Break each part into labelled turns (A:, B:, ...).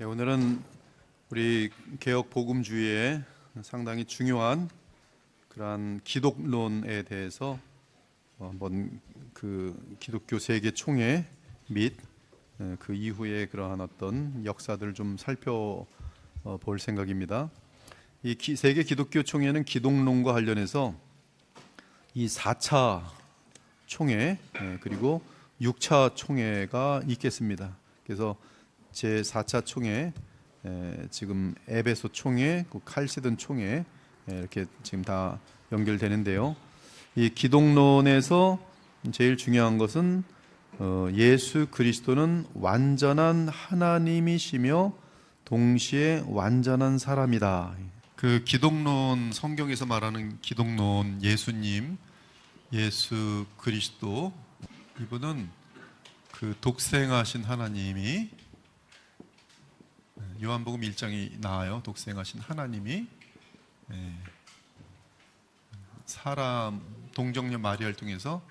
A: 오늘은 우리 개혁 복음주의의 상당히 중요한 그러한 기독론에 대해서 한번 그 기독교 세계 총회 및 그 이후에 그러한 어떤 역사들을 좀 살펴볼 생각입니다. 이 세계 기독교 총회는 기독론과 관련해서 이 4차 총회 그리고 6차 총회가 있겠습니다. 그래서 제4차 총회, 지금 에베소 총회, 칼시돈 총회 이렇게 지금 다 연결되는데요. 이 기독론에서 제일 중요한 것은 예수 그리스도는 완전한 하나님이시며 동시에 완전한 사람이다. 그 기독론, 성경에서 말하는 기독론, 예수님, 예수 그리스도, 이분은 그 독생하신 하나님이, 요한복음 1장이 나와요. 독생하신 하나님이 사람, 동정녀 마리아를 통해서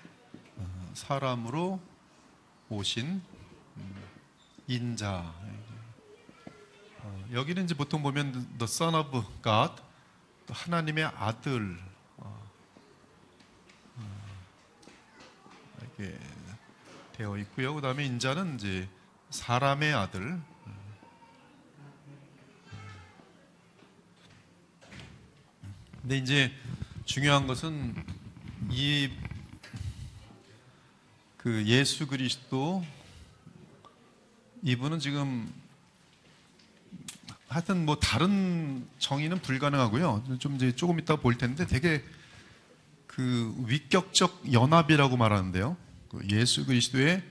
A: 사람으로 오신 인자. 여기는 이제 보통 보면 The Son of God, 하나님의 아들, 이렇게 되어 있고요. 그 다음에 인자는 이제 사람의 아들. 근데 이제 중요한 것은 그 예수 그리스도, 이분은 지금 하여튼 뭐 다른 정의는 불가능하고요. 좀 이제 조금 이따 볼 텐데 되게 그 위격적 연합이라고 말하는데요. 그 예수 그리스도의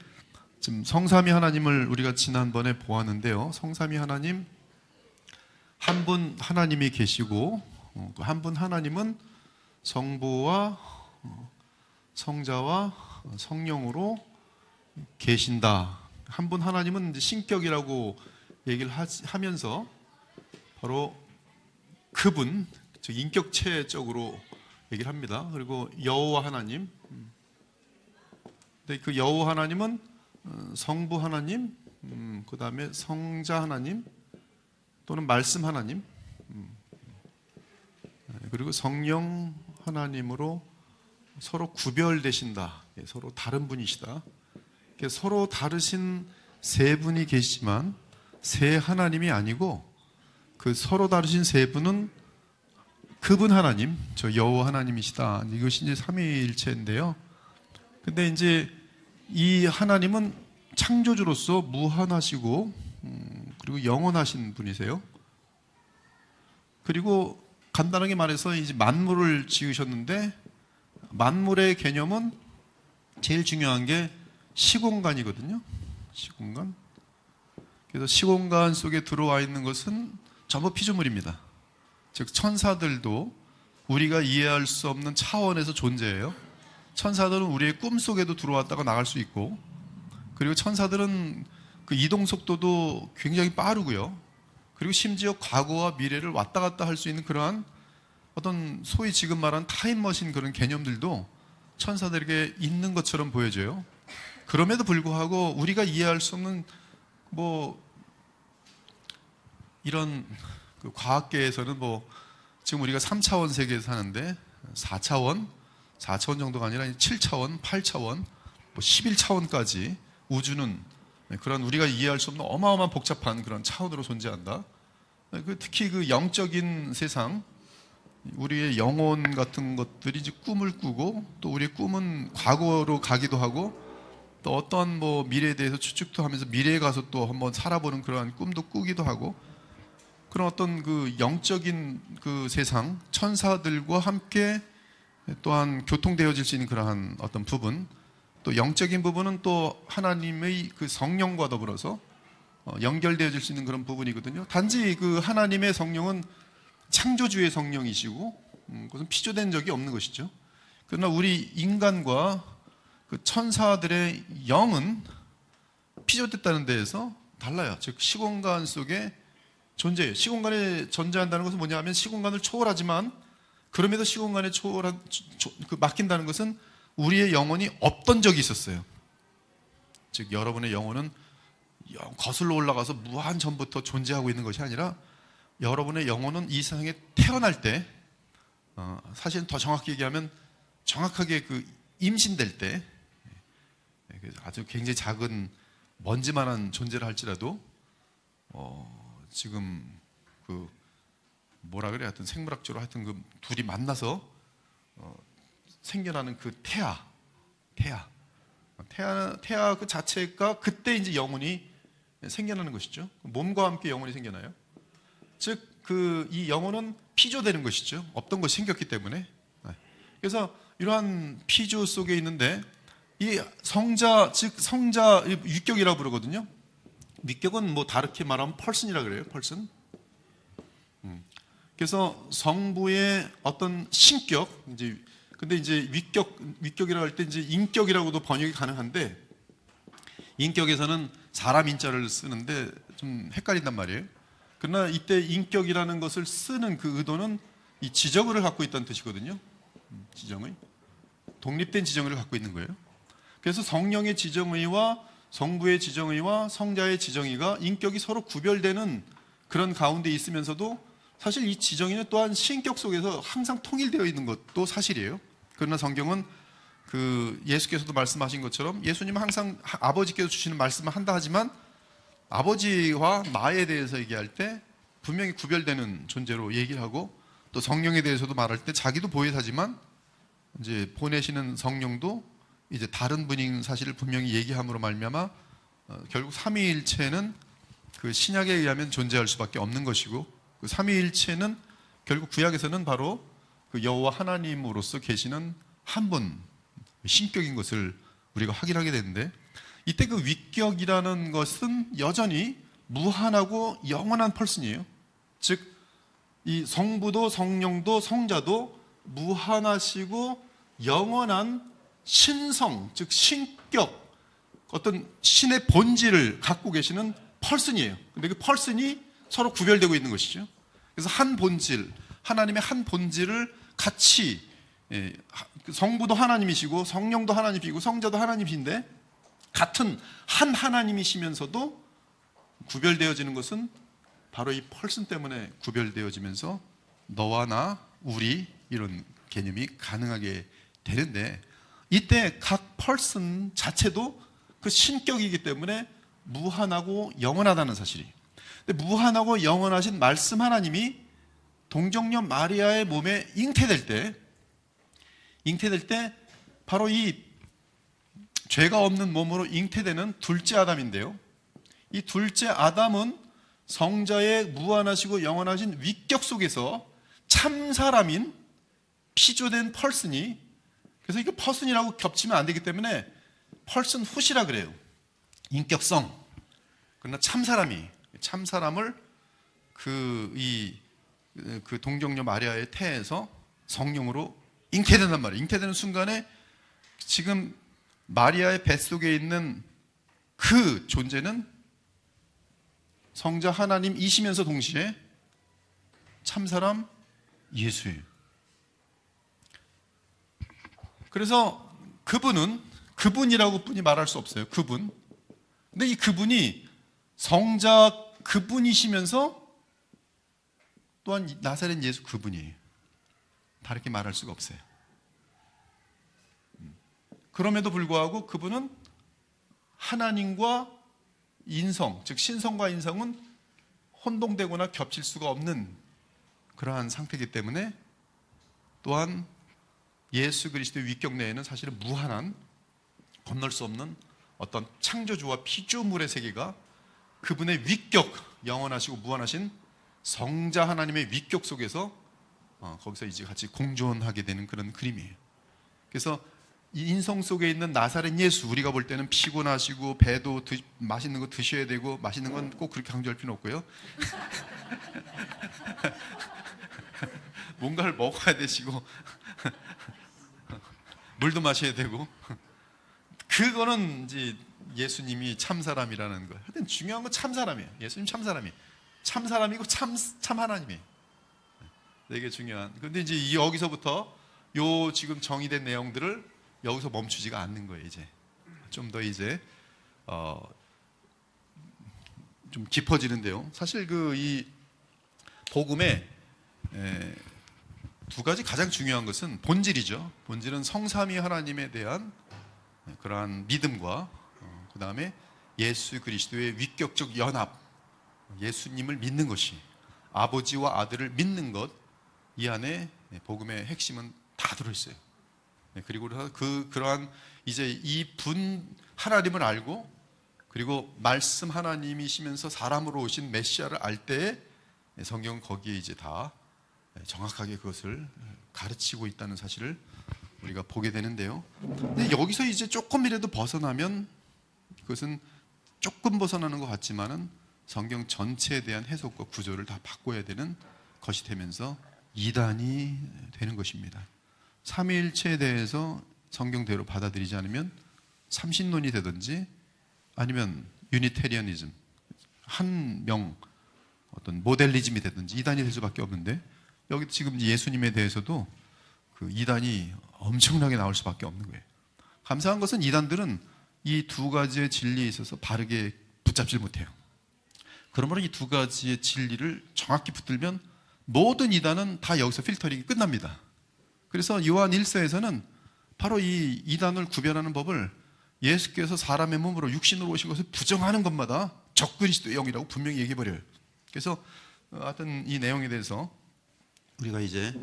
A: 지금 성삼위 하나님을 우리가 지난번에 보았는데요. 성삼위 하나님, 한 분 하나님이 계시고 한 분 하나님은 성부와 성자와 성령으로 계신다. 한 분 하나님은 이제 신격이라고 얘기를 하면서 바로 그분, 즉 인격체적으로 얘기를 합니다. 그리고 여호와 하나님, 근데 그 여호와 하나님은 성부 하나님, 그 다음에 성자 하나님 또는 말씀 하나님, 그리고 성령 하나님으로 서로 구별되신다. 서로 다른 분이시다. 서로 다르신 세 분이 계시지만 세 하나님이 아니고 그 서로 다르신 세 분은 그분 하나님, 저 여호와 하나님이시다. 이것이 이제 삼위일체인데요. 근데 이제 이 하나님은 창조주로서 무한하시고 그리고 영원하신 분이세요. 그리고 간단하게 말해서 이제 만물을 지으셨는데 만물의 개념은 제일 중요한 게 시공간이거든요. 시공간. 그래서 시공간 속에 들어와 있는 것은 전부 피조물입니다. 즉 천사들도 우리가 이해할 수 없는 차원에서 존재해요. 천사들은 우리의 꿈속에도 들어왔다가 나갈 수 있고, 그리고 천사들은 그 이동 속도도 굉장히 빠르고요. 그리고 심지어 과거와 미래를 왔다 갔다 할 수 있는 그러한 어떤 소위 지금 말하는 타임머신 그런 개념들도 천사들에게 있는 것처럼 보여져요. 그럼에도 불구하고 우리가 이해할 수 없는 뭐 이런 그 과학계에서는 뭐 지금 우리가 3차원 세계에서 사는데 4차원 정도가 아니라 7차원, 8차원, 뭐 11차원까지 우주는 그런 우리가 이해할 수 없는 어마어마한 복잡한 그런 차원으로 존재한다. 특히 그 영적인 세상, 우리의 영혼 같은 것들이 이제 꿈을 꾸고, 또 우리의 꿈은 과거로 가기도 하고, 또 어떤 뭐 미래에 대해서 추측도 하면서 미래에 가서 또 한번 살아보는 그러한 꿈도 꾸기도 하고, 그런 어떤 그 영적인 그 세상, 천사들과 함께 또한 교통되어질 수 있는 그러한 어떤 부분, 또 영적인 부분은 또 하나님의 그 성령과 더불어서 연결되어질 수 있는 그런 부분이거든요. 단지 그 하나님의 성령은 창조주의 성령이시고 그것은 피조된 적이 없는 것이죠. 그러나 우리 인간과 그 천사들의 영은 피조됐다는 데에서 달라요. 즉 시공간 속에 존재해요. 시공간에 존재한다는 것은 뭐냐면 시공간을 초월하지만 그럼에도 시공간에 맡긴다는 것은 우리의 영혼이 없던 적이 있었어요. 즉 여러분의 영혼은 거슬러 올라가서 무한 전부터 존재하고 있는 것이 아니라 여러분의 영혼은 이 세상에 태어날 때, 사실은 더 정확히 얘기하면 정확하게 그 임신될 때, 아주 굉장히 작은 먼지만한 존재를 할지라도 지금 그 뭐라 그래, 하여튼 생물학적으로 하여튼 그 둘이 만나서 생겨나는 그 태아 그 자체가 그때 이제 영혼이 생겨나는 것이죠. 몸과 함께 영혼이 생겨나요. 즉 그 이 영혼은 피조되는 것이죠. 없던 것이 생겼기 때문에. 그래서 이러한 피조 속에 있는데 이 성자, 즉 성자 위격이라고 부르거든요. 위격은 뭐 다르게 말하면 펄슨이라 그래요. 펄슨. 그래서 성부의 어떤 신격, 이제 근데 이제 위격이라고 할 때 이제 인격이라고도 번역이 가능한데, 인격에서는 사람 인자를 쓰는데 좀 헷갈린단 말이에요. 그러나 이때 인격이라는 것을 쓰는 그 의도는 이 지정의를 갖고 있다는 뜻이거든요. 지정의, 독립된 지정의를 갖고 있는 거예요. 그래서 성령의 지정의와 성부의 지정의와 성자의 지정의가 인격이 서로 구별되는 그런 가운데 있으면서도 사실 이 지정의는 또한 신격 속에서 항상 통일되어 있는 것도 사실이에요. 그러나 성경은 그 예수께서도 말씀하신 것처럼 예수님은 항상 아버지께서 주시는 말씀을 한다 하지만 아버지와 나에 대해서 얘기할 때 분명히 구별되는 존재로 얘기를 하고, 또 성령에 대해서도 말할 때 자기도 보혜사지만 이제 보내시는 성령도 이제 다른 분인 사실을 분명히 얘기함으로 말미암아 결국 삼위일체는 그 신약에 의하면 존재할 수밖에 없는 것이고, 그 삼위일체는 결국 구약에서는 바로 그 여호와 하나님으로서 계시는 한 분, 신격인 것을 우리가 확인하게 되는데, 이때 그 위격이라는 것은 여전히 무한하고 영원한 펄슨이에요. 즉, 이 성부도 성령도 성자도 무한하시고 영원한 신성, 즉 신격, 어떤 신의 본질을 갖고 계시는 펄슨이에요. 근데 그 펄슨이 서로 구별되고 있는 것이죠. 그래서 한 본질, 하나님의 한 본질을 같이, 성부도 하나님이시고 성령도 하나님이시고 성자도 하나님이신데 같은 한 하나님이시면서도 구별되어지는 것은 바로 이 펄슨 때문에 구별되어지면서 너와 나, 우리, 이런 개념이 가능하게 되는데, 이때 각 펄슨 자체도 그 신격이기 때문에 무한하고 영원하다는 사실이. 근데 무한하고 영원하신 말씀 하나님이 동정녀 마리아의 몸에 잉태될 때 바로 이 죄가 없는 몸으로 잉태되는 둘째 아담인데요. 이 둘째 아담은 성자의 무한하시고 영원하신 위격 속에서 참 사람인 피조된 펄슨이, 그래서 이게 펄슨이라고 겹치면 안 되기 때문에 펄슨 훗이라 그래요. 인격성. 그러나 참 사람을 그 동정녀 마리아의 태에서 성령으로 잉태된단 말이에요. 잉태되는 순간에 지금 마리아의 뱃속에 있는 그 존재는 성자 하나님이시면서 동시에 참사람 예수예요. 그래서 그분이라고 뿐이 말할 수 없어요. 그분. 근데 이 그분이 성자 그분이시면서 또한 나사렛 예수 그분이에요. 다르게 말할 수가 없어요. 그럼에도 불구하고 그분은 하나님과 인성, 즉 신성과 인성은 혼동되거나 겹칠 수가 없는 그러한 상태이기 때문에, 또한 예수 그리스도의 위격 내에는 사실은 무한한, 건널 수 없는 어떤 창조주와 피조물의 세계가 그분의 위격, 영원하시고 무한하신 성자 하나님의 위격 속에서 거기서 이제 같이 공존하게 되는 그런 그림이에요. 그래서 이 인성 속에 있는 나사렛 예수, 우리가 볼 때는 피곤하시고 배도 맛있는 거 드셔야 되고, 맛있는 건 꼭 그렇게 강조할 필요는 없고요. 뭔가를 먹어야 되시고 물도 마셔야 되고, 그거는 이제 예수님이 참사람이라는 거. 하여튼 중요한 건 참사람이에요. 예수님 참사람이에요. 참사람이고 참 하나님이에요. 되게 중요한. 그런데 이제 여기서부터 요 지금 정의된 내용들을 여기서 멈추지가 않는 거예요. 이제 좀 더 이제 좀 깊어지는데요. 사실 그 이 복음에 두 가지 가장 중요한 것은 본질이죠. 본질은 성삼위 하나님에 대한 그러한 믿음과 그 다음에 예수 그리스도의 위격적 연합, 예수님을 믿는 것이, 아버지와 아들을 믿는 것, 이 안에 복음의 핵심은 다 들어있어요. 그리고 그러한 이제 이 하나님을 알고, 그리고 말씀 하나님이시면서 사람으로 오신 메시아를 알 때에 성경은 거기에 이제 다 정확하게 그것을 가르치고 있다는 사실을 우리가 보게 되는데요. 근데 여기서 이제 조금이라도 벗어나면 그것은 조금 벗어나는 것 같지만은 성경 전체에 대한 해석과 구조를 다 바꿔야 되는 것이 되면서 이단이 되는 것입니다. 삼위일체에 대해서 성경대로 받아들이지 않으면 삼신론이 되든지 아니면 유니테리아니즘, 한명 어떤 모델리즘이 되든지 이단이 될 수밖에 없는데, 여기 지금 예수님에 대해서도 그 이단이 엄청나게 나올 수밖에 없는 거예요. 감사한 것은 이단들은 이 두 가지의 진리에 있어서 바르게 붙잡질 못해요. 그러므로 이 두 가지의 진리를 정확히 붙들면 모든 이단은 다 여기서 필터링이 끝납니다. 그래서 요한 1서에서는 바로 이 이단을 구별하는 법을 예수께서 사람의 몸으로 육신으로 오신 것을 부정하는 것마다 적그리스도의 영이라고 분명히 얘기해버려요. 그래서 하여튼 이 내용에 대해서 우리가 이제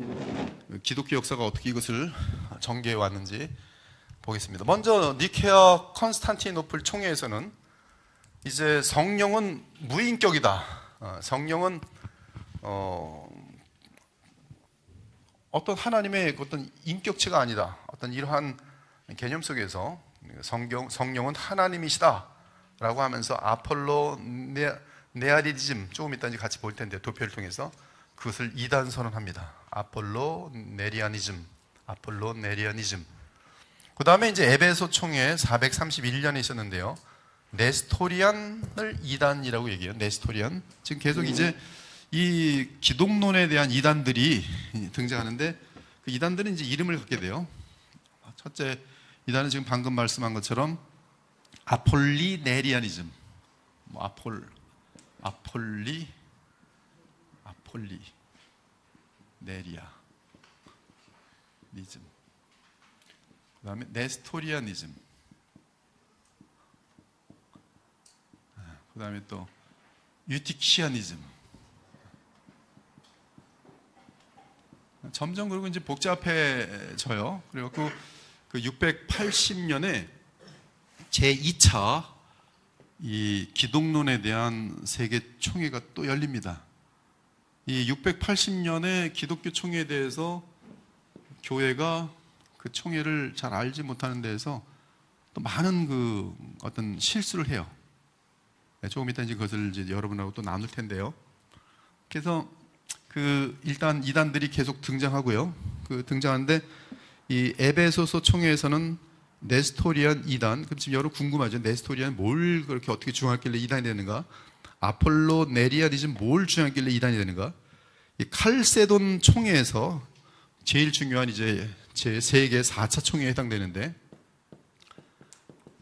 A: 기독교 역사가 어떻게 이것을 전개해 왔는지 보겠습니다. 먼저 니케아 컨스탄티노플 총회에서는 이제 성령은 무인격이다. 성령은 어떤 하나님의 어떤 인격체가 아니다. 어떤 이러한 개념 속에서 성령은 하나님이시다라고 하면서 아폴로 네아리즘, 조금 이따 같이 볼 텐데 도표를 통해서 그것을 이단 선언합니다. 아폴로 네리아니즘. 그 다음에 이제 에베소 총회 431년에 있었는데요. 네스토리안을 이단이라고 얘기해요. 네스토리안. 지금 계속 이제 이 기독론에 대한 이단들이 등장하는데, 그 이단들은 이제 이름을 갖게 돼요. 첫째 이단은 지금 방금 말씀한 것처럼 아폴리네리아니즘, 아폴리네리아니즘. 그 다음에 네스토리아니즘. 그 다음에 또 유티키아니즘. 점점 그리고 이제 복잡해져요. 그리고 그 680년에 제2차 이 기독론에 대한 세계 총회가 또 열립니다. 이 680년에 기독교 총회에 대해서 교회가 그 총회를 잘 알지 못하는 데에서 또 많은 그 어떤 실수를 해요. 조금 이따 이제 그것을 이제 여러분하고 또 나눌 텐데요. 그래서 그 일단 이단들이 계속 등장하고요. 그 등장하는데 이 에베소서 총회에서는 네스토리안 이단. 그럼 지금 여러분 궁금하죠? 네스토리안 뭘 그렇게 어떻게 주장했길래 이단이 되는가? 아폴로 네리아니즘 뭘 주장했길래 이단이 되는가? 이 칼세돈 총회에서 제일 중요한 이제 제3개 4차 총회에 해당되는데,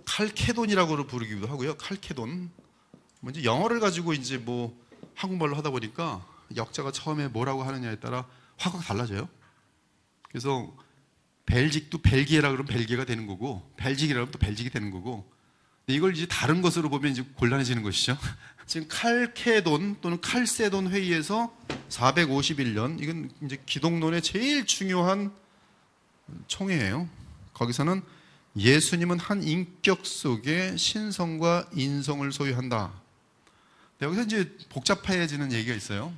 A: 칼케돈이라고 부르기도 하고요. 칼케돈. 먼저 영어를 가지고 이제 뭐 한국말로 하다 보니까 역자가 처음에 뭐라고 하느냐에 따라 확 달라져요. 그래서 벨직도 벨기에라 그러면 벨기에가 되는 거고, 벨직이라 그러면 또 벨직이 되는 거고, 이걸 이제 다른 것으로 보면 이제 곤란해지는 것이죠. 지금 칼케돈 또는 칼세돈 회의에서 451년, 이건 이제 기독론의 제일 중요한 총회예요. 거기서는 예수님은 한 인격 속에 신성과 인성을 소유한다. 여기서 이제 복잡해지는 얘기가 있어요.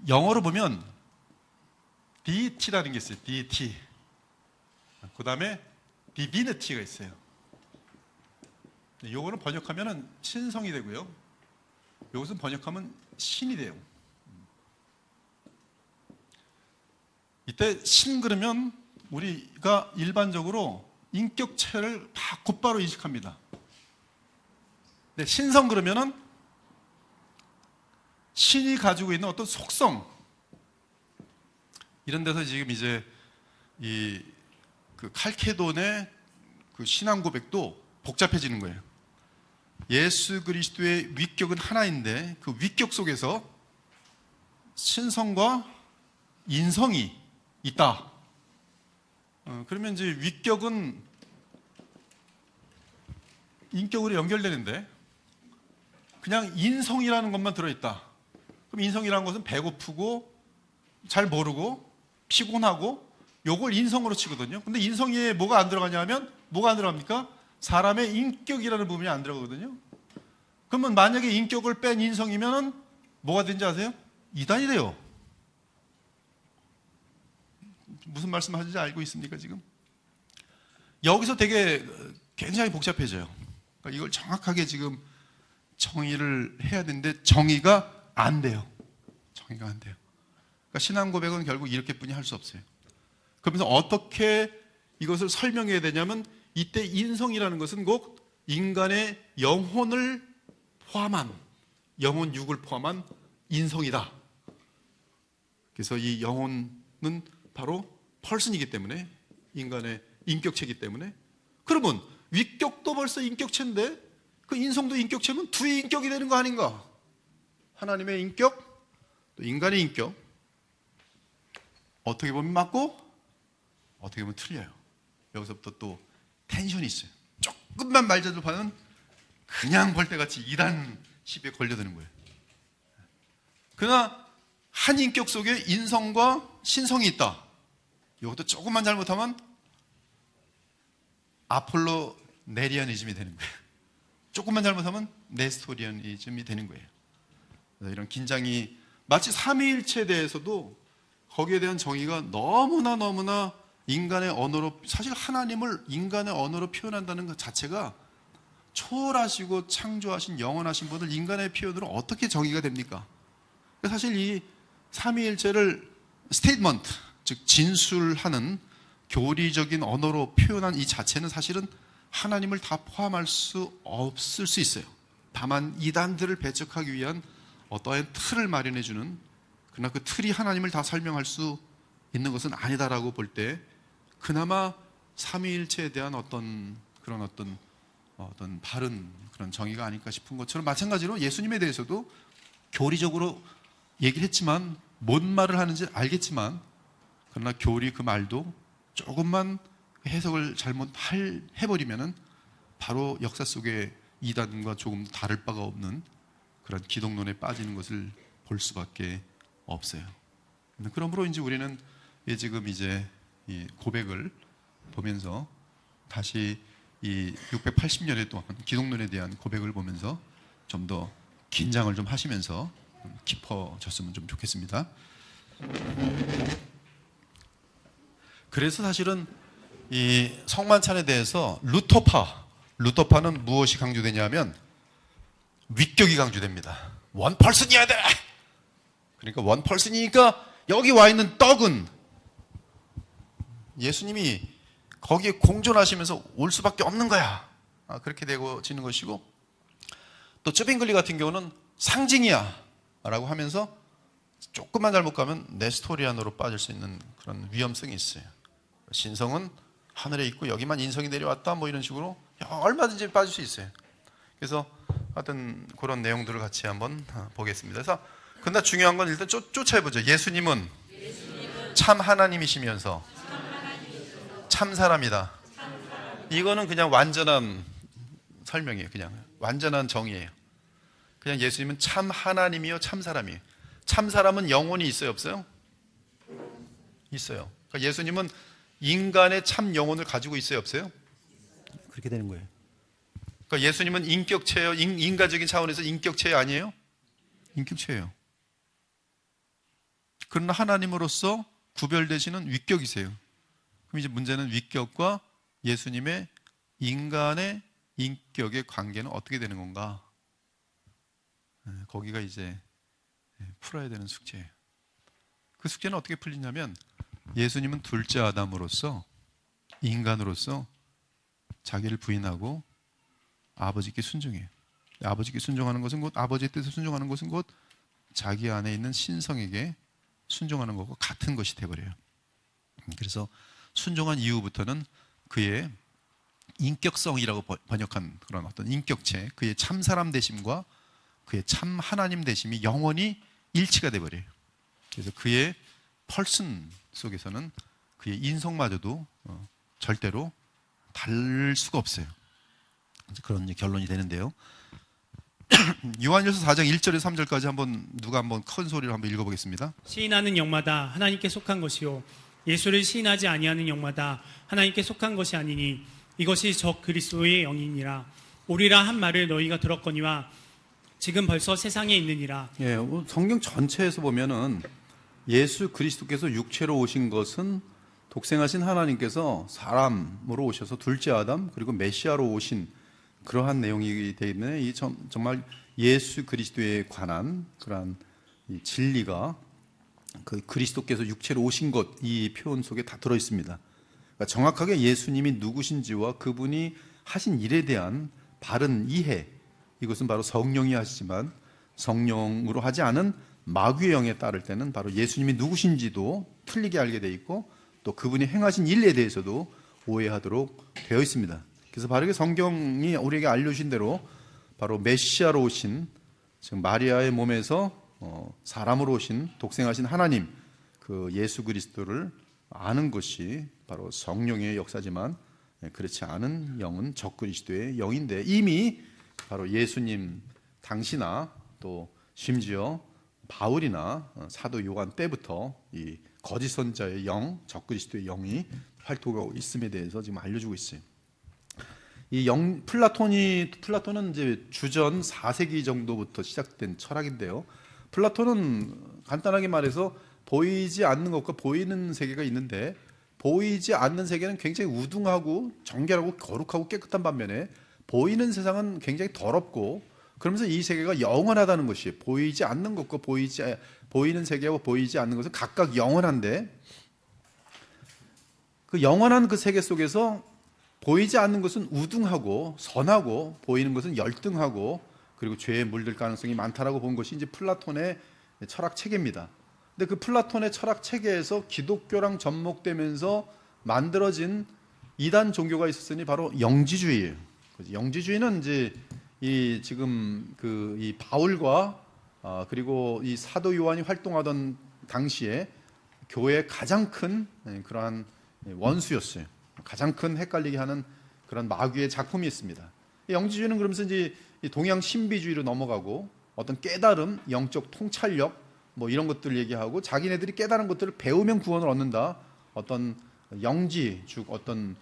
A: 영어로 보면 deity라는 게 있어요. deity. 그 다음에 divinity가 있어요. 요거는 번역하면 신성이 되고요. 요것은 번역하면 신이 돼요. 이때 신 그러면 우리가 일반적으로 인격체를 다 곧바로 인식합니다. 근데 신성 그러면은 신이 가지고 있는 어떤 속성, 이런 데서 지금 이제 그 칼케돈의 그 신앙 고백도 복잡해지는 거예요. 예수 그리스도의 위격은 하나인데 그 위격 속에서 신성과 인성이 있다. 그러면 이제 위격은 인격으로 연결되는데 그냥 인성이라는 것만 들어있다. 그럼 인성이라는 것은 배고프고 잘 모르고 피곤하고 요걸 인성으로 치거든요. 근데 인성에 뭐가 안 들어가냐 하면 뭐가 안 들어갑니까? 사람의 인격이라는 부분이 안 들어가거든요. 그러면 만약에 인격을 뺀 인성이면 뭐가 된지 아세요? 이단이 돼요. 무슨 말씀하시는지 알고 있습니까 지금? 여기서 되게 굉장히 복잡해져요. 그러니까 이걸 정확하게 지금 정의를 해야 되는데 정의가 안 돼요. 정의가 안 돼요. 그러니까 신앙 고백은 결국 이렇게뿐이 할 수 없어요. 그러면서 어떻게 이것을 설명해야 되냐면 이때 인성이라는 것은 곧 인간의 영혼을 포함한 영혼 육을 포함한 인성이다. 그래서 이 영혼은 바로 펄슨이기 때문에 인간의 인격체이기 때문에 그러면 위격도 벌써 인격체인데 그 인성도 인격체면 두 인격이 되는 거 아닌가? 하나님의 인격 또 인간의 인격 어떻게 보면 맞고 어떻게 보면 틀려요. 여기서부터 또 텐션이 있어요. 조금만 말자도 봐는 그냥 벌떼같이 이단 시비에 걸려드는 거예요. 그러나 한 인격 속에 인성과 신성이 있다. 이것도 조금만 잘못하면 아폴로 네리아니즘이 되는 거예요. 조금만 잘못하면 네스토리아니즘이 되는 거예요. 이런 긴장이 마치 삼위일체에 대해서도 거기에 대한 정의가 너무나 인간의 언어로 사실 하나님을 인간의 언어로 표현한다는 것 자체가 초월하시고 창조하신 영원하신 분을 인간의 표현으로 어떻게 정의가 됩니까? 사실 이 삼위일체를 스테이트먼트 즉 진술하는 교리적인 언어로 표현한 이 자체는 사실은 하나님을 다 포함할 수 없을 수 있어요. 다만 이단들을 배척하기 위한 어떠한 틀을 마련해 주는 그러나 그 틀이 하나님을 다 설명할 수 있는 것은 아니다라고 볼 때 그나마 삼위일체에 대한 어떤 바른 그런 정의가 아닐까 싶은 것처럼 마찬가지로 예수님에 대해서도 교리적으로 얘기를 했지만 뭔 말을 하는지 알겠지만 그러나 교리 그 말도 조금만 해석을 잘못 해버리면은 바로 역사 속에 이단과 조금 다를 바가 없는 그런 기독론에 빠지는 것을 볼 수밖에 없어요. 그러므로 이제 우리는 지금 이제 이 고백을 보면서 다시 이 680년에 동안 기독론에 대한 고백을 보면서 좀 더 긴장을 좀 하시면서 깊어졌으면 좀 좋겠습니다. 그래서 사실은 이 성만찬에 대해서 루터파는 무엇이 강조되냐면 위격이 강조됩니다. 원 펄슨이어야 돼. 그러니까 원 펄슨이니까 여기 와 있는 떡은 예수님이 거기에 공존하시면서 올 수밖에 없는 거야. 그렇게 되고지는 것이고 또 쯔빙글리 같은 경우는 상징이야 라고 하면서 조금만 잘못 가면 네스토리안으로 빠질 수 있는 그런 위험성이 있어요. 신성은 하늘에 있고 여기만 인성이 내려왔다 뭐 이런 식으로 얼마든지 빠질 수 있어요. 그래서 하여튼 그런 내용들을 같이 한번 보겠습니다. 그래서 근데 중요한 건 일단 쫓아해보죠. 예수님은 참 하나님이시면서 참 사람이다. 이거는 그냥 완전한 설명이에요. 그냥 완전한 정의예요. 그냥 예수님은 참 하나님이요 참 사람이에요. 참 사람은 영혼이 있어요 없어요? 있어요. 그러니까 예수님은 인간의 참 영혼을 가지고 있어요 없어요?
B: 그렇게 되는 거예요.
A: 그러니까 예수님은 인격체예요. 인간적인 차원에서 인격체 아니에요? 인격체예요. 그러나 하나님으로서 구별되시는 위격이세요. 그럼 이제 문제는 위격과 예수님의 인간의 인격의 관계는 어떻게 되는 건가? 거기가 이제 풀어야 되는 숙제예요. 그 숙제는 어떻게 풀리냐면 예수님은 둘째 아담으로서 인간으로서 자기를 부인하고 아버지께 순종해요. 아버지께 순종하는 것은 곧 아버지의 뜻에 순종하는 것은 곧 자기 안에 있는 신성에게 순종하는 것과 같은 것이 되어버려요. 그래서 순종한 이후부터는 그의 인격성이라고 번역한 그런 어떤 인격체, 그의 참 사람 되심과 그의 참 하나님 되심이 영원히 일치가 돼버려요. 그래서 그의 펄슨 속에서는 그의 인성마저도 절대로 다를 수가 없어요. 그런 결론이 되는데요. 요한일서 4장 1절에서 3절까지 누가 한번 큰 소리로 한번 읽어보겠습니다.
C: 시인하는 영마다 하나님께 속한 것이요 예수를 시인하지 아니하는 영마다 하나님께 속한 것이 아니니 이것이 적 그리스도의 영이니라. 오리라 한 말을 너희가 들었거니와 지금 벌써 세상에 있느니라.
A: 예, 성경 전체에서 보면은 예수 그리스도께서 육체로 오신 것은 독생하신 하나님께서 사람으로 오셔서 둘째 아담 그리고 메시아로 오신 그러한 내용이기 때문에 이 정말 예수 그리스도에 관한 그러한 이 진리가 그 그리스도께서 육체로 오신 것 이 표현 속에 다 들어 있습니다. 그러니까 정확하게 예수님이 누구신지와 그분이 하신 일에 대한 바른 이해, 이것은 바로 성령이 하시지만 성령으로 하지 않은 마귀의 영에 따를 때는 바로 예수님이 누구신지도 틀리게 알게 돼 있고 또 그분이 행하신 일에 대해서도 오해하도록 되어 있습니다. 그래서 바르게 성경이 우리에게 알려주신 대로 바로 메시아로 오신, 지금 마리아의 몸에서 사람으로 오신 독생하신 하나님, 그 예수 그리스도를 아는 것이 바로 성령의 역사지만 그렇지 않은 영은 적그리스도의 영인데, 이미 바로 예수님 당시나 또 심지어 바울이나 사도 요한 때부터 이 거짓 선자의 영, 적그리스도의 영이 활동하고 있음에 대해서 지금 알려주고 있어요. 이 플라톤은 이제 주전 4세기 정도부터 시작된 철학인데요. 플라톤은 간단하게 말해서 보이지 않는 것과 보이는 세계가 있는데, 보이지 않는 세계는 굉장히 우등하고 정결하고 거룩하고 깨끗한 반면에 보이는 세상은 굉장히 더럽고, 그러면서 이 세계가 영원하다는 것이, 보이지 않는 것과 보이는 세계와 보이지 않는 것은 각각 영원한데, 그 영원한 그 세계 속에서 보이지 않는 것은 우등하고 선하고 보이는 것은 열등하고 그리고 죄에 물들 가능성이 많다라고 본 것이 이제 플라톤의 철학 체계입니다. 근데 그 플라톤의 철학 체계에서 기독교랑 접목되면서 만들어진 이단 종교가 있었으니 바로 영지주의예요. 영지주의는 이제 지금 이 바울과 그리고 이 사도 요한이 활동하던 당시에 교회의 가장 큰 그러한 원수였어요. 가장 큰 헷갈리게 하는 그런 마귀의 작품이 있습니다. 영지주의는 그러면서 이제 동양 신비주의로 넘어가고 어떤 깨달음, 영적 통찰력 뭐 이런 것들을 얘기하고, 자기네들이 깨달은 것들을 배우면 구원을 얻는다. 어떤 영지, 즉 어떤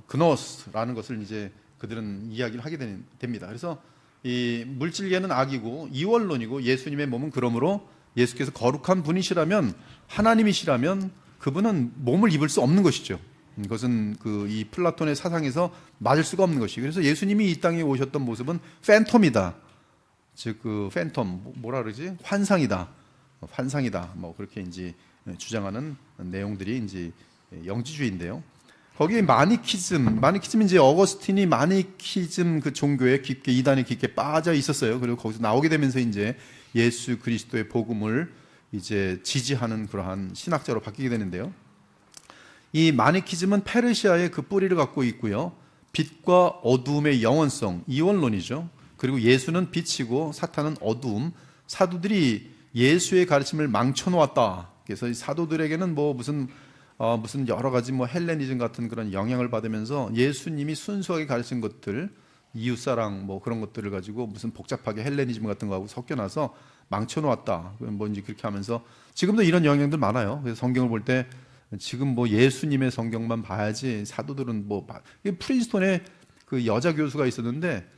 A: 그노스라는 것을 이제 그들은 이야기를 하게 됩니다. 그래서 이 물질계는 악이고 이원론이고 예수님의 몸은 그러므로 예수께서 거룩한 분이시라면, 하나님이시라면 그분은 몸을 입을 수 없는 것이죠. 이것은 이 플라톤의 사상에서 맞을 수가 없는 것이. 그래서 예수님이 이 땅에 오셨던 모습은 팬텀이다. 즉 팬텀 뭐라 그러지? 환상이다. 뭐 그렇게 이제 주장하는 내용들이 이제 영지주의인데요. 거기에 마니키즘이 이제 어거스틴이 마니키즘 그 종교에 깊게, 이단에 깊게 빠져 있었어요. 그리고 거기서 나오게 되면서 이제 예수 그리스도의 복음을 이제 지지하는 그러한 신학자로 바뀌게 되는데요. 이 마니키즘은 페르시아의 그 뿌리를 갖고 있고요. 빛과 어두움의 영원성, 이원론이죠. 그리고 예수는 빛이고 사탄은 어두움. 사도들이 예수의 가르침을 망쳐놓았다. 그래서 이 사도들에게는 무슨 여러 가지 헬레니즘 같은 그런 영향을 받으면서 예수님이 순수하게 가르친 것들, 이웃사랑 그런 것들을 가지고 무슨 복잡하게 헬레니즘 같은 거하고 섞여놔서 망쳐놓았다. 이제 그렇게 하면서 지금도 이런 영향들 많아요. 그래서 성경을 볼 때 지금 예수님의 성경만 봐야지, 사도들은 프린스톤에 그 여자 교수가 있었는데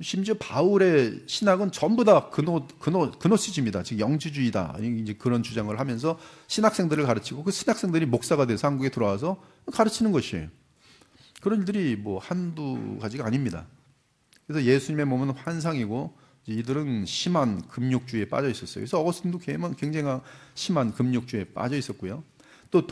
A: 심지어 바울의 신학은 전부 다 그노시즘이다, 즉 영지주의다, 이제 그런 주장을 하면서 신학생들을 가르치고 그 신학생들이 목사가 돼서 한국에 들어와서 가르치는 것이에요. 그런 일들이 한두 가지가 아닙니다. 그래서 예수님의 몸은 환상이고 이들은 심한 금욕주의에 빠져 있었어요. 그래서 어거스틴도 굉장히 심한 금욕주의에 빠져 있었고요. 또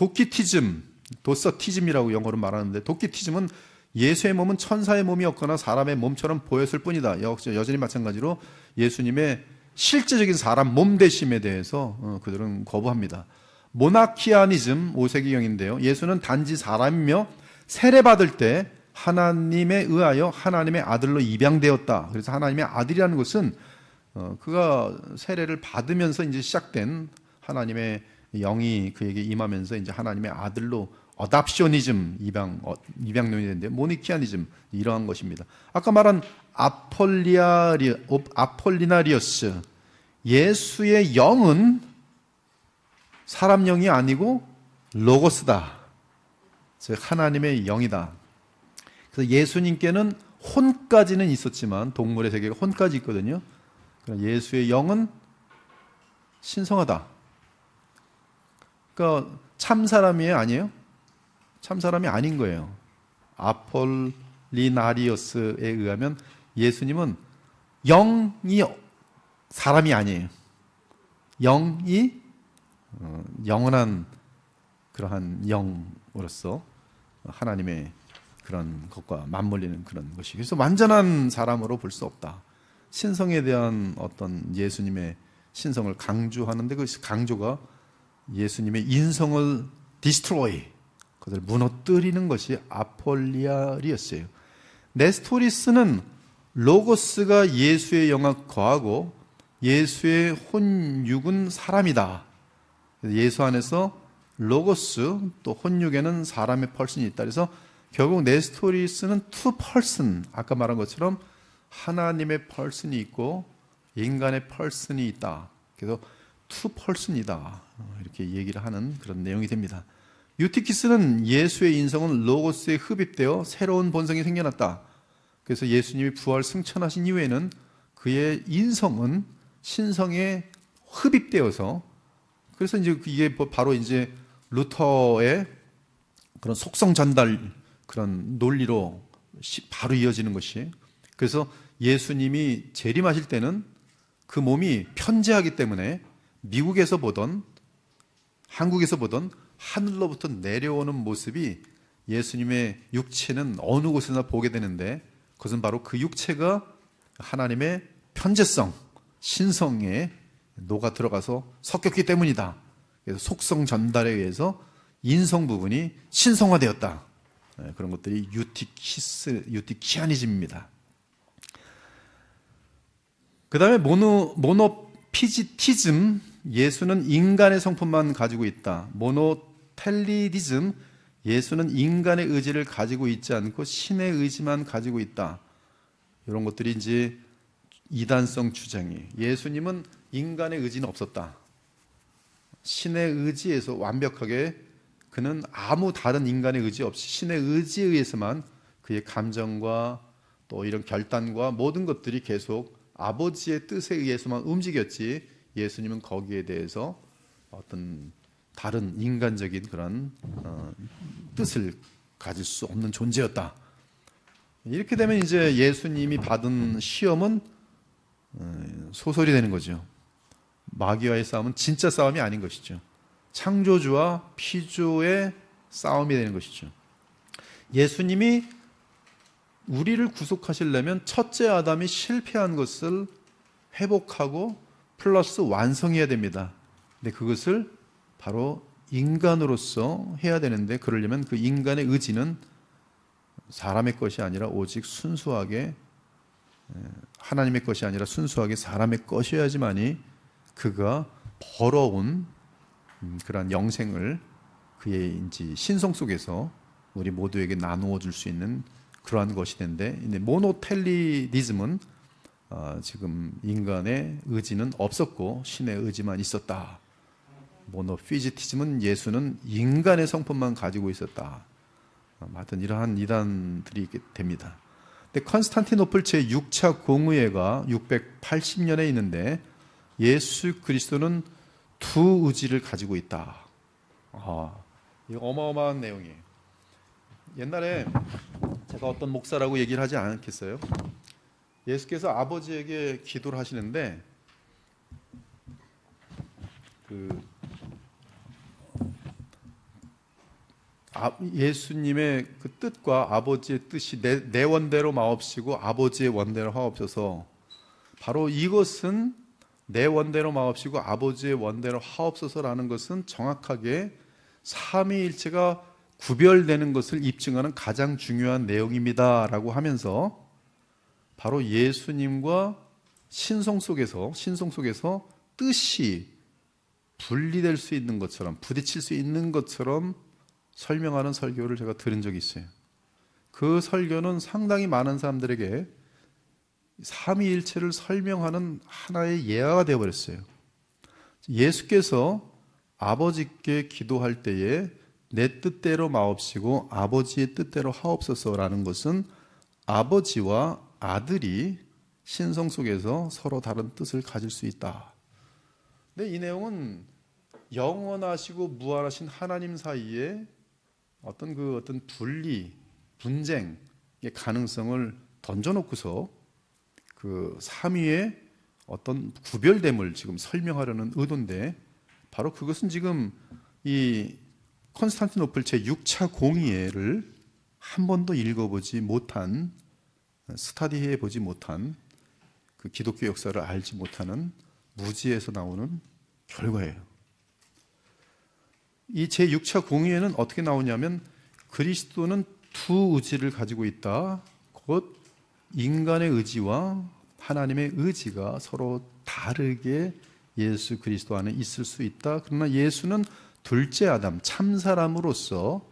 A: 도서티즘이라고 영어로 말하는데, 도키티즘은 예수의 몸은 천사의 몸이었거나 사람의 몸처럼 보였을 뿐이다. 여전히 마찬가지로 예수님의 실제적인 사람 몸 되심에 대해서 그들은 거부합니다. 모나키아니즘 5세기경인데요. 예수는 단지 사람이며 세례받을 때 하나님에 의하여 하나님의 아들로 입양되었다. 그래서 하나님의 아들이라는 것은 그가 세례를 받으면서 이제 시작된 하나님의 영이 그에게 임하면서 이제 하나님의 아들로 어답셔니즘, 입양론이 되는데 모니키아니즘 이러한 것입니다. 아까 말한 아폴리나리어스, 예수의 영은 사람 영이 아니고 로고스다. 즉 하나님의 영이다. 그래서 예수님께는 혼까지는 있었지만 동물의 세계가 혼까지 있거든요. 그러나 예수의 영은 신성하다. 그러니까 참 사람이 아니에요? 참 사람이 아닌 거예요. 아폴리나리어스에 의하면 예수님은 영이 사람이 아니에요. 영이 영원한 그러한 영으로서 하나님의 그런 것과 맞물리는 그런 것이, 그래서 완전한 사람으로 볼 수 없다. 신성에 대한 어떤 예수님의 신성을 강조하는데 그 강조가 예수님의 인성을 디스트로이, 그것을 무너뜨리는 것이 아폴리아리어스예요. 네스토리스는 로고스가 예수의 영에 거하고 예수의 혼육은 사람이다. 예수 안에서 로고스 또 혼육에는 사람의 펄슨이 있다. 그래서 결국 네스토리스는 투 펄슨, 아까 말한 것처럼 하나님의 펄슨이 있고 인간의 펄슨이 있다. 그래서 투 펄슨이다. 이렇게 얘기를 하는 그런 내용이 됩니다. 유티키스는 예수의 인성은 로고스에 흡입되어 새로운 본성이 생겨났다. 그래서 예수님이 부활 승천하신 이후에는 그의 인성은 신성에 흡입되어서, 그래서 이제 이게 바로 이제 루터의 그런 속성 전달 그런 논리로 바로 이어지는 것이, 그래서 예수님이 재림하실 때는 그 몸이 편재하기 때문에 미국에서 보던 한국에서 보던 하늘로부터 내려오는 모습이 예수님의 육체는 어느 곳에나 보게 되는데, 그것은 바로 그 육체가 하나님의 편재성, 신성에 녹아 들어가서 섞였기 때문이다. 그래서 속성 전달에 의해서 인성 부분이 신성화되었다. 그런 것들이 유티키아니즘입니다. 그 다음에 모노피지티즘, 예수는 인간의 성품만 가지고 있다. 모노텔리디즘, 예수는 인간의 의지를 가지고 있지 않고 신의 의지만 가지고 있다. 이런 것들이 이제 이단성 주장이에요. 예수님은 인간의 의지는 없었다. 신의 의지에서 완벽하게 그는 아무 다른 인간의 의지 없이 신의 의지에 의해서만 그의 감정과 또 이런 결단과 모든 것들이 계속 아버지의 뜻에 의해서만 움직였지, 예수님은 거기에 대해서 어떤 다른 인간적인 그런 뜻을 가질 수 없는 존재였다. 이렇게 되면 이제 예수님이 받은 시험은 소설이 되는 거죠. 마귀와의 싸움은 진짜 싸움이 아닌 것이죠. 창조주와 피조의 싸움이 되는 것이죠. 예수님이 우리를 구속하시려면 첫째 아담이 실패한 것을 회복하고 플러스 완성해야 됩니다. 근데 그것을 바로 인간으로서 해야 되는데, 그러려면 그 인간의 의지는 사람의 것이 아니라 오직 순수하게 하나님의 것이 아니라 순수하게 사람의 것이어야지만이 그가 벌어온 그러한 영생을 그의 이제 신성 속에서 우리 모두에게 나누어 줄 수 있는 그러한 것이 된데, 모노텔리디즘은 지금 인간의 의지는 없었고 신의 의지만 있었다. 모노피지티즘은 예수는 인간의 성품만 가지고 있었다. 하여튼 이러한 이단들이 됩니다. 근데 컨스탄티노플 제6차 공의회가 680년에 있는데 예수 그리스도는 두 의지를 가지고 있다. 이거 어마어마한 내용이에요. 옛날에 제가 어떤 목사라고 얘기를 하지 않겠어요? 예수께서 아버지에게 기도를 하시는데 예수님의 그 뜻과 아버지의 뜻이 내 원대로 마옵시고 아버지의 원대로 하옵소서. 바로 이것은 내 원대로 마옵시고 아버지의 원대로 하옵소서라는 것은 정확하게 삼위일체가 구별되는 것을 입증하는 가장 중요한 내용입니다라고 하면서 바로 예수님과 신성 속에서 뜻이 분리될 수 있는 것처럼, 부딪힐 수 있는 것처럼 설명하는 설교를 제가 들은 적이 있어요. 그 설교는 상당히 많은 사람들에게 삼위일체를 설명하는 하나의 예화가 되어버렸어요. 예수께서 아버지께 기도할 때에 내 뜻대로 마옵시고 아버지의 뜻대로 하옵소서라는 것은 아버지와 아들이 신성 속에서 서로 다른 뜻을 가질 수 있다. 근데 이 내용은 영원하시고 무한하신 하나님 사이에 어떤 분리, 분쟁의 가능성을 던져놓고서 그 삼위의 어떤 구별됨을 지금 설명하려는 의도인데, 바로 그것은 지금 이 콘스탄티노플 제6차 공의회를 한 번도 읽어보지 못한, 스타디해 보지 못한, 그 기독교 역사를 알지 못하는 무지에서 나오는 결과예요. 이 제6차 공의회는 어떻게 나오냐면, 그리스도는 두 의지를 가지고 있다. 곧 인간의 의지와 하나님의 의지가 서로 다르게 예수 그리스도 안에 있을 수 있다. 그러나 예수는 둘째 아담, 참사람으로서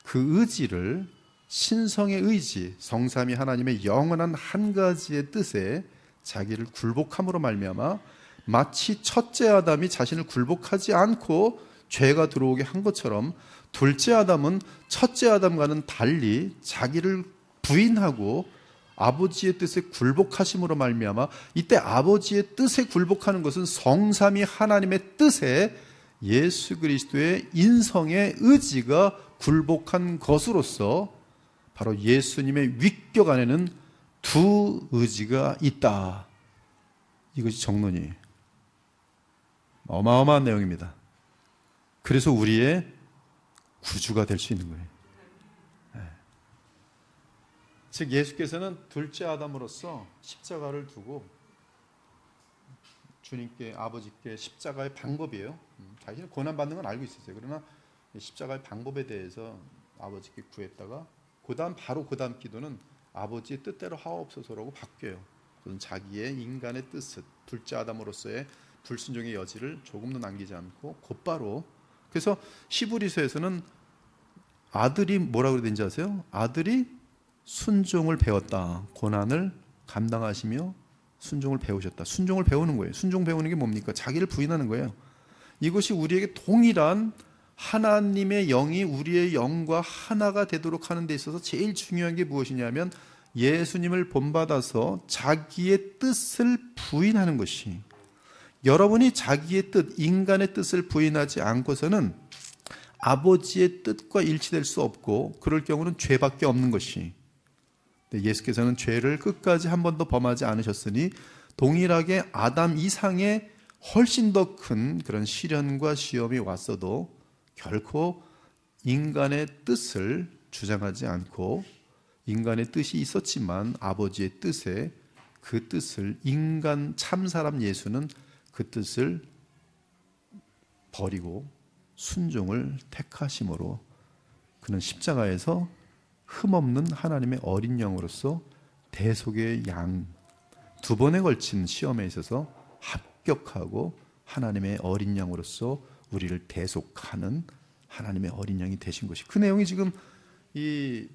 A: 그 의지를 신성의 의지, 성삼위 하나님의 영원한 한 가지의 뜻에 자기를 굴복함으로 말미암아 마치 첫째 아담이 자신을 굴복하지 않고 죄가 들어오게 한 것처럼, 둘째 아담은 첫째 아담과는 달리 자기를 부인하고 아버지의 뜻에 굴복하심으로 말미암아, 이때 아버지의 뜻에 굴복하는 것은 성삼위 하나님의 뜻에 예수 그리스도의 인성의 의지가 굴복한 것으로서 바로 예수님의 위격 안에는 두 의지가 있다. 이것이 정론이에요. 어마어마한 내용입니다. 그래서 우리의 구주가 될 수 있는 거예요. 즉 예수께서는 둘째 아담으로서 십자가를 두고 주님께, 아버지께 십자가의 방법이에요. 자신은 고난받는 건 알고 있었어요. 그러나 십자가의 방법에 대해서 아버지께 구했다가 바로 그 다음 기도는 아버지의 뜻대로 하옵소서라고 바뀌어요. 그건 자기의 인간의 뜻을, 둘째 아담으로서의 불순종의 여지를 조금도 남기지 않고 곧바로. 그래서 히브리서에서는 아들이 뭐라고 그러는지 아세요? 아들이 순종을 배웠다. 고난을 감당하시며 순종을 배우셨다. 순종을 배우는 거예요. 순종 배우는 게 뭡니까? 자기를 부인하는 거예요. 이것이 우리에게 동일한 하나님의 영이 우리의 영과 하나가 되도록 하는 데 있어서 제일 중요한 게 무엇이냐면, 예수님을 본받아서 자기의 뜻을 부인하는 것이, 여러분이 자기의 뜻, 인간의 뜻을 부인하지 않고서는 아버지의 뜻과 일치될 수 없고, 그럴 경우는 죄밖에 없는 것이, 예수께서는 죄를 끝까지 한 번도 범하지 않으셨으니 동일하게 아담 이상의 훨씬 더 큰 그런 시련과 시험이 왔어도 결코 인간의 뜻을 주장하지 않고, 인간의 뜻이 있었지만 아버지의 뜻에 그 뜻을, 인간 참사람 예수는 그 뜻을 버리고 순종을 택하심으로 그는 십자가에서 흠없는 하나님의 어린 양으로서 대속의 양, 두 번에 걸친 시험에 있어서 합격하고 하나님의 어린 양으로서 우리를 대속하는 하나님의 어린 양이 되신 것이, 그 내용이 지금 이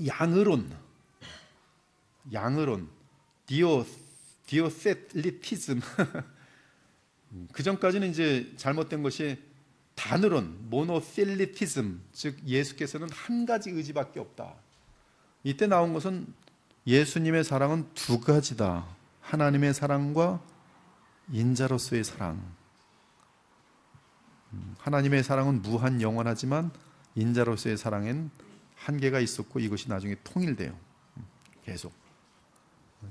A: 양으론, 디오세리티즘 그 전까지는 이제 잘못된 것이 단으론, 모노필리티즘, 즉 예수께서는 한 가지 의지밖에 없다. 이때 나온 것은 예수님의 사랑은 두 가지다. 하나님의 사랑과 인자로서의 사랑. 하나님의 사랑은 무한 영원하지만 인자로서의 사랑엔 한계가 있었고, 이것이 나중에 통일돼요. 계속.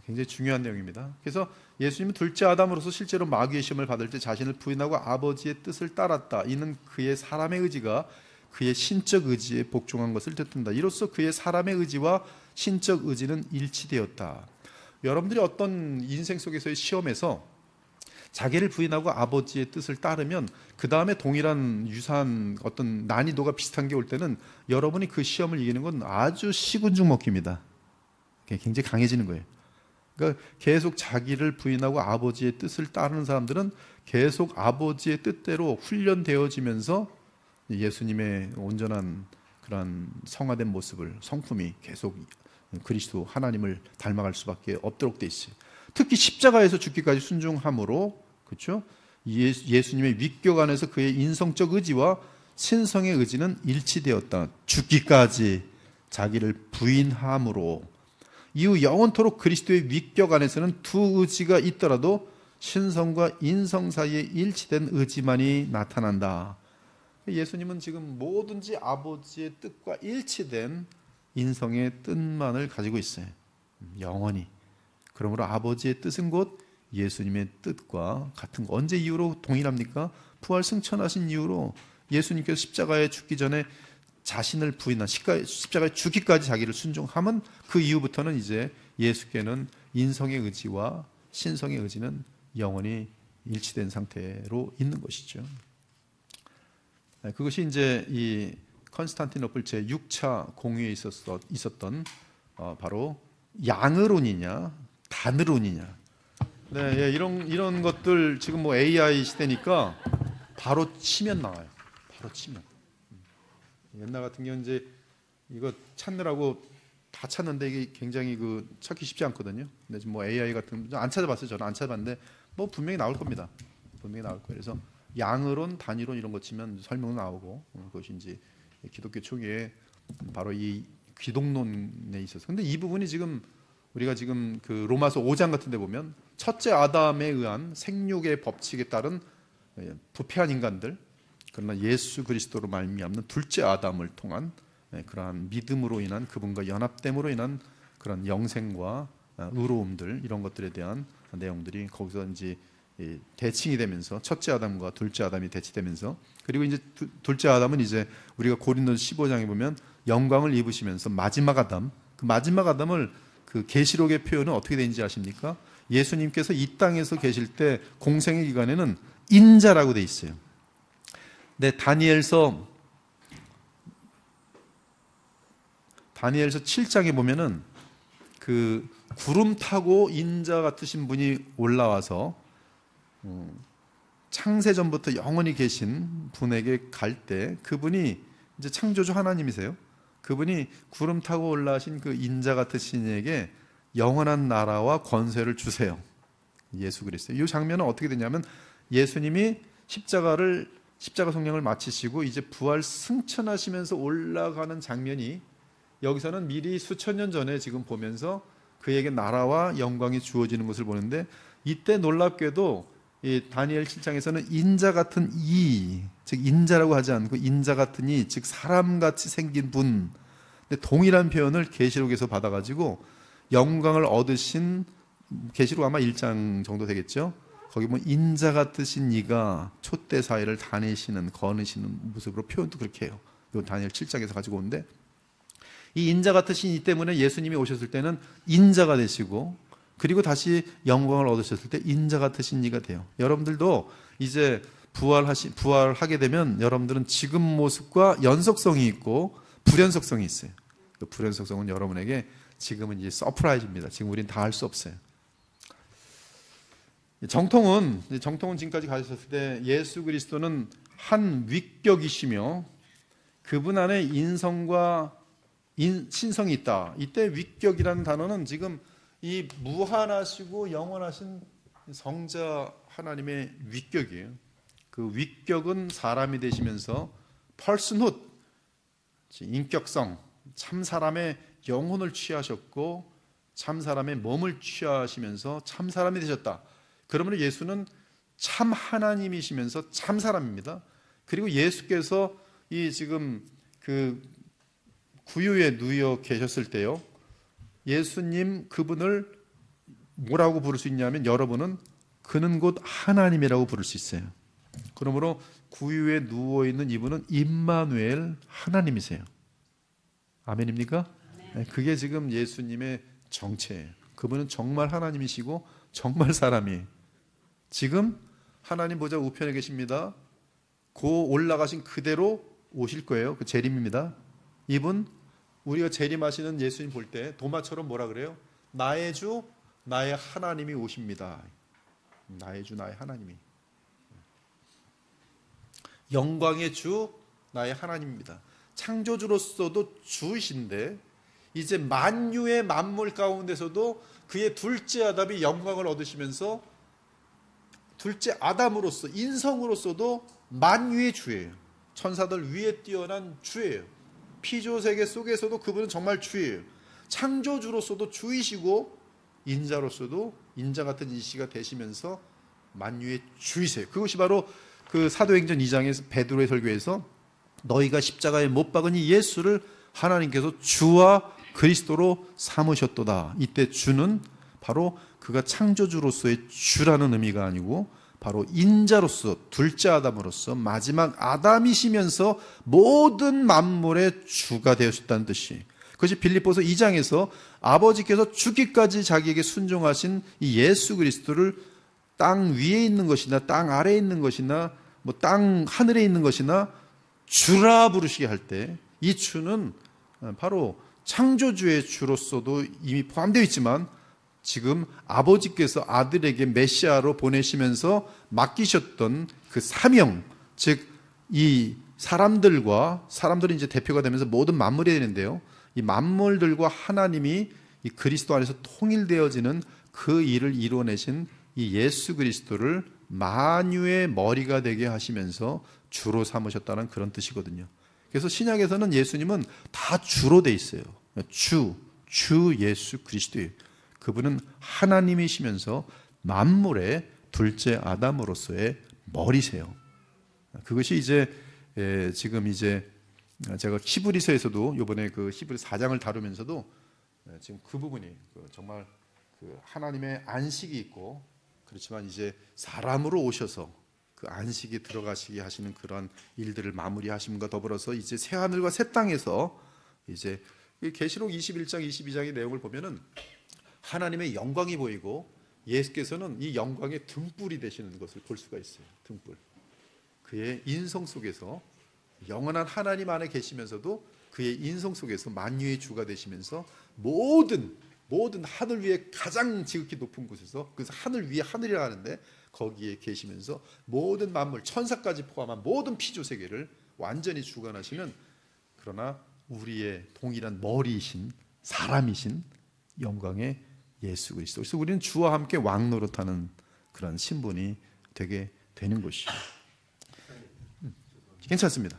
A: 굉장히 중요한 내용입니다. 그래서 예수님은 둘째 아담으로서 실제로 마귀의 시험을 받을 때 자신을 부인하고 아버지의 뜻을 따랐다. 이는 그의 사람의 의지가 그의 신적 의지에 복종한 것을 뜻한다. 이로써 그의 사람의 의지와 신적 의지는 일치되었다. 여러분들이 어떤 인생 속에서의 시험에서 자기를 부인하고 아버지의 뜻을 따르면 그 다음에 동일한 유사한 어떤 난이도가 비슷한 게 올 때는 여러분이 그 시험을 이기는 건 아주 시군죽 먹기입니다. 굉장히 강해지는 거예요. 그러니까 계속 자기를 부인하고 아버지의 뜻을 따르는 사람들은 계속 아버지의 뜻대로 훈련되어지면서 예수님의 온전한 그런 성화된 모습을, 성품이 계속 그리스도 하나님을 닮아갈 수밖에 없도록 돼 있어요. 특히 십자가에서 죽기까지 순종함으로, 그렇죠? 예수님의 위격 안에서 그의 인성적 의지와 신성의 의지는 일치되었다. 죽기까지 자기를 부인함으로. 이후 영원토록 그리스도의 위격 안에서는 두 의지가 있더라도 신성과 인성 사이에 일치된 의지만이 나타난다. 예수님은 지금 뭐든지 아버지의 뜻과 일치된 인성의 뜻만을 가지고 있어요. 영원히. 그러므로 아버지의 뜻은 곧 예수님의 뜻과 같은 거. 언제 이후로 동일합니까? 부활 승천하신 이후로 예수님께서 십자가에 죽기 전에 자신을 부인한 십자가에 죽기까지 자기를 순종하면 그 이후부터는 이제 예수께는 인성의 의지와 신성의 의지는 영원히 일치된 상태로 있는 것이죠. 그것이 이제 이 컨스탄티노플 제 6차 공의에 있었던 바로 양의론이냐 단의론이냐. 네, 이런 것들 지금 뭐 AI 시대니까 바로 치면 나와요. 바로 치면. 옛날 같은 경우는 이제 이거 찾느라고 다 찾는데 이게 굉장히 찾기 쉽지 않거든요. 근데 지금 뭐 AI 같은 안 찾아봤어요. 저는 안 찾아봤는데 뭐 분명히 나올 겁니다. 분명히 나올 거예요. 그래서 양의론, 단의론 이런 거 치면 설명 나오고 그것이 이제 기독교 초기에 바로 이 기독론에 있어서. 근데 이 부분이 지금 우리가 지금 그 로마서 5장 같은 데 보면 첫째 아담에 의한 생육의 법칙에 따른 부패한 인간들, 그러나 예수 그리스도로 말미암는 둘째 아담을 통한 그러한 믿음으로 인한 그분과 연합됨으로 인한 그런 영생과 의로움들, 이런 것들에 대한 내용들이 거기서 이제 대칭이 되면서 첫째 아담과 둘째 아담이 대치되면서, 그리고 이제 둘째 아담은 이제 우리가 고린도서 15장에 보면 영광을 입으시면서 마지막 아담, 그 마지막 아담을 그 계시록의 표현은 어떻게 되는지 아십니까? 예수님께서 이 땅에서 계실 때 공생의 기간에는 인자라고 돼 있어요. 네, 다니엘서 7장에 보면은 그 구름 타고 인자 같으신 분이 올라와서 창세전부터 영원히 계신 분에게 갈 때 그분이 이제 창조주 하나님이세요. 그분이 구름 타고 올라오신 그 인자 같으신 이에게 영원한 나라와 권세를 주세요. 예수 그리스도. 이 장면은 어떻게 되냐면 예수님이 십자가 성령을 마치시고 이제 부활 승천하시면서 올라가는 장면이 여기서는 미리 수천 년 전에 지금 보면서 그에게 나라와 영광이 주어지는 것을 보는데, 이때 놀랍게도 이 다니엘 7장에서는 인자 같은 이, 즉 인자라고 하지 않고 인자 같은 이, 즉 사람같이 생긴 분, 근데 동일한 표현을 계시록에서 받아가지고 영광을 얻으신, 계시록 아마 1장 정도 되겠죠. 거기 보면 인자 같으신 이가 촛대 사이를 다니시는, 거느시는 모습으로 표현도 그렇게 해요. 이 다니엘 7장에서 가지고 오는데, 이 인자 같으신 이 때문에 예수님이 오셨을 때는 인자가 되시고, 그리고 다시 영광을 얻으셨을 때 인자 같으신 이가 돼요. 여러분들도 이제 부활하게 되면 여러분들은 지금 모습과 연속성이 있고 불연속성이 있어요. 그 불연속성은 여러분에게 지금은 이제 서프라이즈입니다. 지금 우리는 다 알 수 없어요. 정통은 지금까지 가셨을 때 예수 그리스도는 한 위격이시며 그분 안에 인성과 신성이 있다. 이때 위격이라는 단어는 지금 이 무한하시고 영원하신 성자 하나님의 위격이에요. 그 위격은 사람이 되시면서 personhood, 인격성, 참 사람의 영혼을 취하셨고 참 사람의 몸을 취하시면서 참 사람이 되셨다. 그러면 예수는 참 하나님이시면서 참 사람입니다. 그리고 예수께서 이 지금 그 구유에 누워 계셨을 때요, 예수님 그분을 뭐라고 부를 수 있냐면 여러분은 그는 곧 하나님이라고 부를 수 있어요. 그러므로 구유에 누워있는 이분은 임마누엘, 하나님이세요. 아멘입니까? 네, 그게 지금 예수님의 정체예요. 그분은 정말 하나님이시고 정말 사람이에요. 지금 하나님 보좌 우편에 계십니다. 고 올라가신 그대로 오실 거예요. 그 재림입니다. 이분 우리가 재림하시는 예수님 볼 때 도마처럼 뭐라 그래요? 나의 주 나의 하나님이 오십니다. 나의 주 나의 하나님이, 영광의 주 나의 하나님입니다. 창조주로서도 주이신데 이제 만유의 만물 가운데서도 그의 둘째 아담이 영광을 얻으시면서 둘째 아담으로서 인성으로서도 만유의 주예요. 천사들 위에 뛰어난 주예요. 피조세계 속에서도 그분은 정말 주예요. 창조주로서도 주이시고 인자로서도 인자 같은 이시가 되시면서 만유의 주이세요. 그것이 바로 그 사도행전 2장에서 베드로의 설교에서 너희가 십자가에 못 박은 이 예수를 하나님께서 주와 그리스도로 삼으셨도다. 이때 주는 바로 그가 창조주로서의 주라는 의미가 아니고 바로 인자로서 둘째 아담으로서 마지막 아담이시면서 모든 만물의 주가 되었다는 뜻이, 그것이 빌립보서 2장에서 아버지께서 죽기까지 자기에게 순종하신 이 예수 그리스도를 땅 위에 있는 것이나 땅 아래에 있는 것이나 뭐 땅 하늘에 있는 것이나 주라 부르시게 할 때 이 주는 바로 창조주의 주로서도 이미 포함되어 있지만 지금 아버지께서 아들에게 메시아로 보내시면서 맡기셨던 그 사명, 즉 이 사람들이 이제 대표가 되면서 모든 만물이 되는데요. 이 만물들과 하나님이 이 그리스도 안에서 통일되어지는 그 일을 이루어내신 이 예수 그리스도를 만유의 머리가 되게 하시면서 주로 삼으셨다는 그런 뜻이거든요. 그래서 신약에서는 예수님은 다 주로 돼 있어요. 주 예수 그리스도예요. 그분은 하나님이시면서 만물의 둘째 아담으로서의 머리세요. 그것이 이제 지금 이제 제가 히브리서에서도 이번에 그 히브리 4장을 다루면서도 지금 그 부분이 정말 그 하나님의 안식이 있고, 그렇지만 이제 사람으로 오셔서 그 안식에 들어가시게 하시는 그런 일들을 마무리하심과 더불어서 이제 새 하늘과 새 땅에서 이제 계시록 21장 22장의 내용을 보면은 하나님의 영광이 보이고 예수께서는 이 영광의 등불이 되시는 것을 볼 수가 있어요. 등불. 그의 인성 속에서 영원한 하나님 안에 계시면서도 그의 인성 속에서 만유의 주가 되시면서 모든 하늘 위에 가장 지극히 높은 곳에서, 그래서 하늘 위에 하늘이라 하는데 거기에 계시면서 모든 만물, 천사까지 포함한 모든 피조 세계를 완전히 주관하시는, 그러나 우리의 동일한 머리이신 사람이신 영광의 예수 그리스도. 그래서 우리는 주와 함께 왕 노릇하는 그런 신분이 되게 되는 것이죠. 괜찮습니다.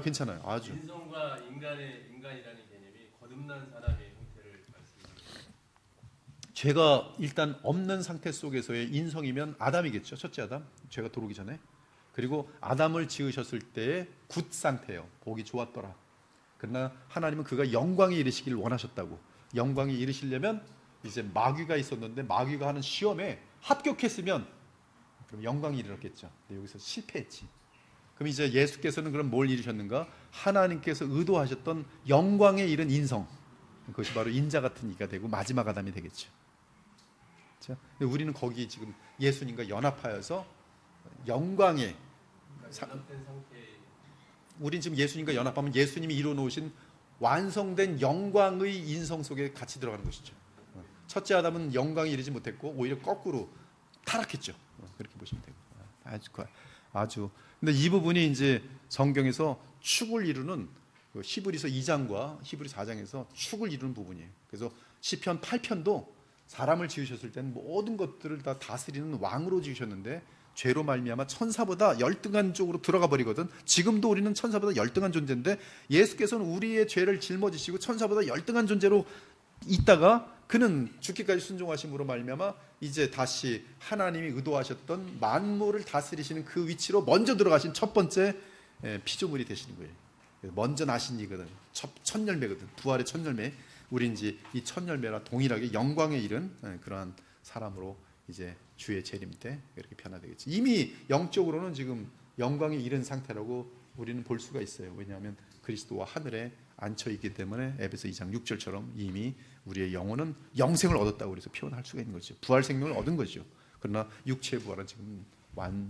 A: 괜찮아요. 아주.
D: 인성과 인간이라는 개념이 거듭난 사람의 형태를 말씀드립니다.
A: 죄가 일단 없는 상태 속에서의 인성이면 아담이겠죠. 첫째 아담. 죄가 들어오기 전에. 그리고 아담을 지으셨을 때의 굿 상태예요. 보기 좋았더라. 그러나 하나님은 그가 영광에 이르시기를 원하셨다고. 영광에 이르시려면 이제 마귀가 있었는데 마귀가 하는 시험에 합격했으면 그럼 영광이 이르렀겠죠. 근데 여기서 실패했지. 그럼 이제 예수께서는 그럼 뭘 이루셨는가? 하나님께서 의도하셨던 영광에 이른 인성, 그것이 바로 인자 같은 이가 되고 마지막 아담이 되겠죠. 그렇죠? 근데 우리는 거기 지금 예수님과 연합하여서 영광의
D: 연합된 상태.
A: 우린 지금 예수님과 연합하면 예수님이 이루어놓으신 완성된 영광의 인성 속에 같이 들어가는 것이죠. 첫째 아담은 영광에 이르지 못했고 오히려 거꾸로 타락했죠. 그렇게 보시면 되고 아주. 근데 이 부분이 이제 성경에서 축을 이루는 그 히브리서 2장과 히브리 4장에서 축을 이루는 부분이에요. 그래서 시편 8편도 사람을 지으셨을 때는 모든 것들을 다 다스리는 왕으로 지으셨는데 죄로 말미암아 천사보다 열등한 쪽으로 들어가 버리거든. 지금도 우리는 천사보다 열등한 존재인데 예수께서는 우리의 죄를 짊어지시고 천사보다 열등한 존재로 있다가 그는 죽기까지 순종하심으로 말미암아 이제 다시 하나님이 의도하셨던 만물을 다스리시는 그 위치로 먼저 들어가신 첫 번째 피조물이 되시는 거예요. 먼저 나신 이거든. 첫 열매거든. 부활의 첫 열매. 우리 이제 이 첫 열매랑 동일하게 영광에 이른 그러한 사람으로 이제 주의 재림 때 이렇게 변화되겠지. 이미 영적으로는 지금 영광에 이른 상태라고 우리는 볼 수가 있어요. 왜냐하면 그리스도와 하늘에 앉혀 있기 때문에 에베소 2장 6절처럼 이미 우리의 영혼은 영생을 얻었다고 그래서 표현할 수가 있는 거죠. 부활 생명을 얻은 거죠. 그러나 육체 부활은 지금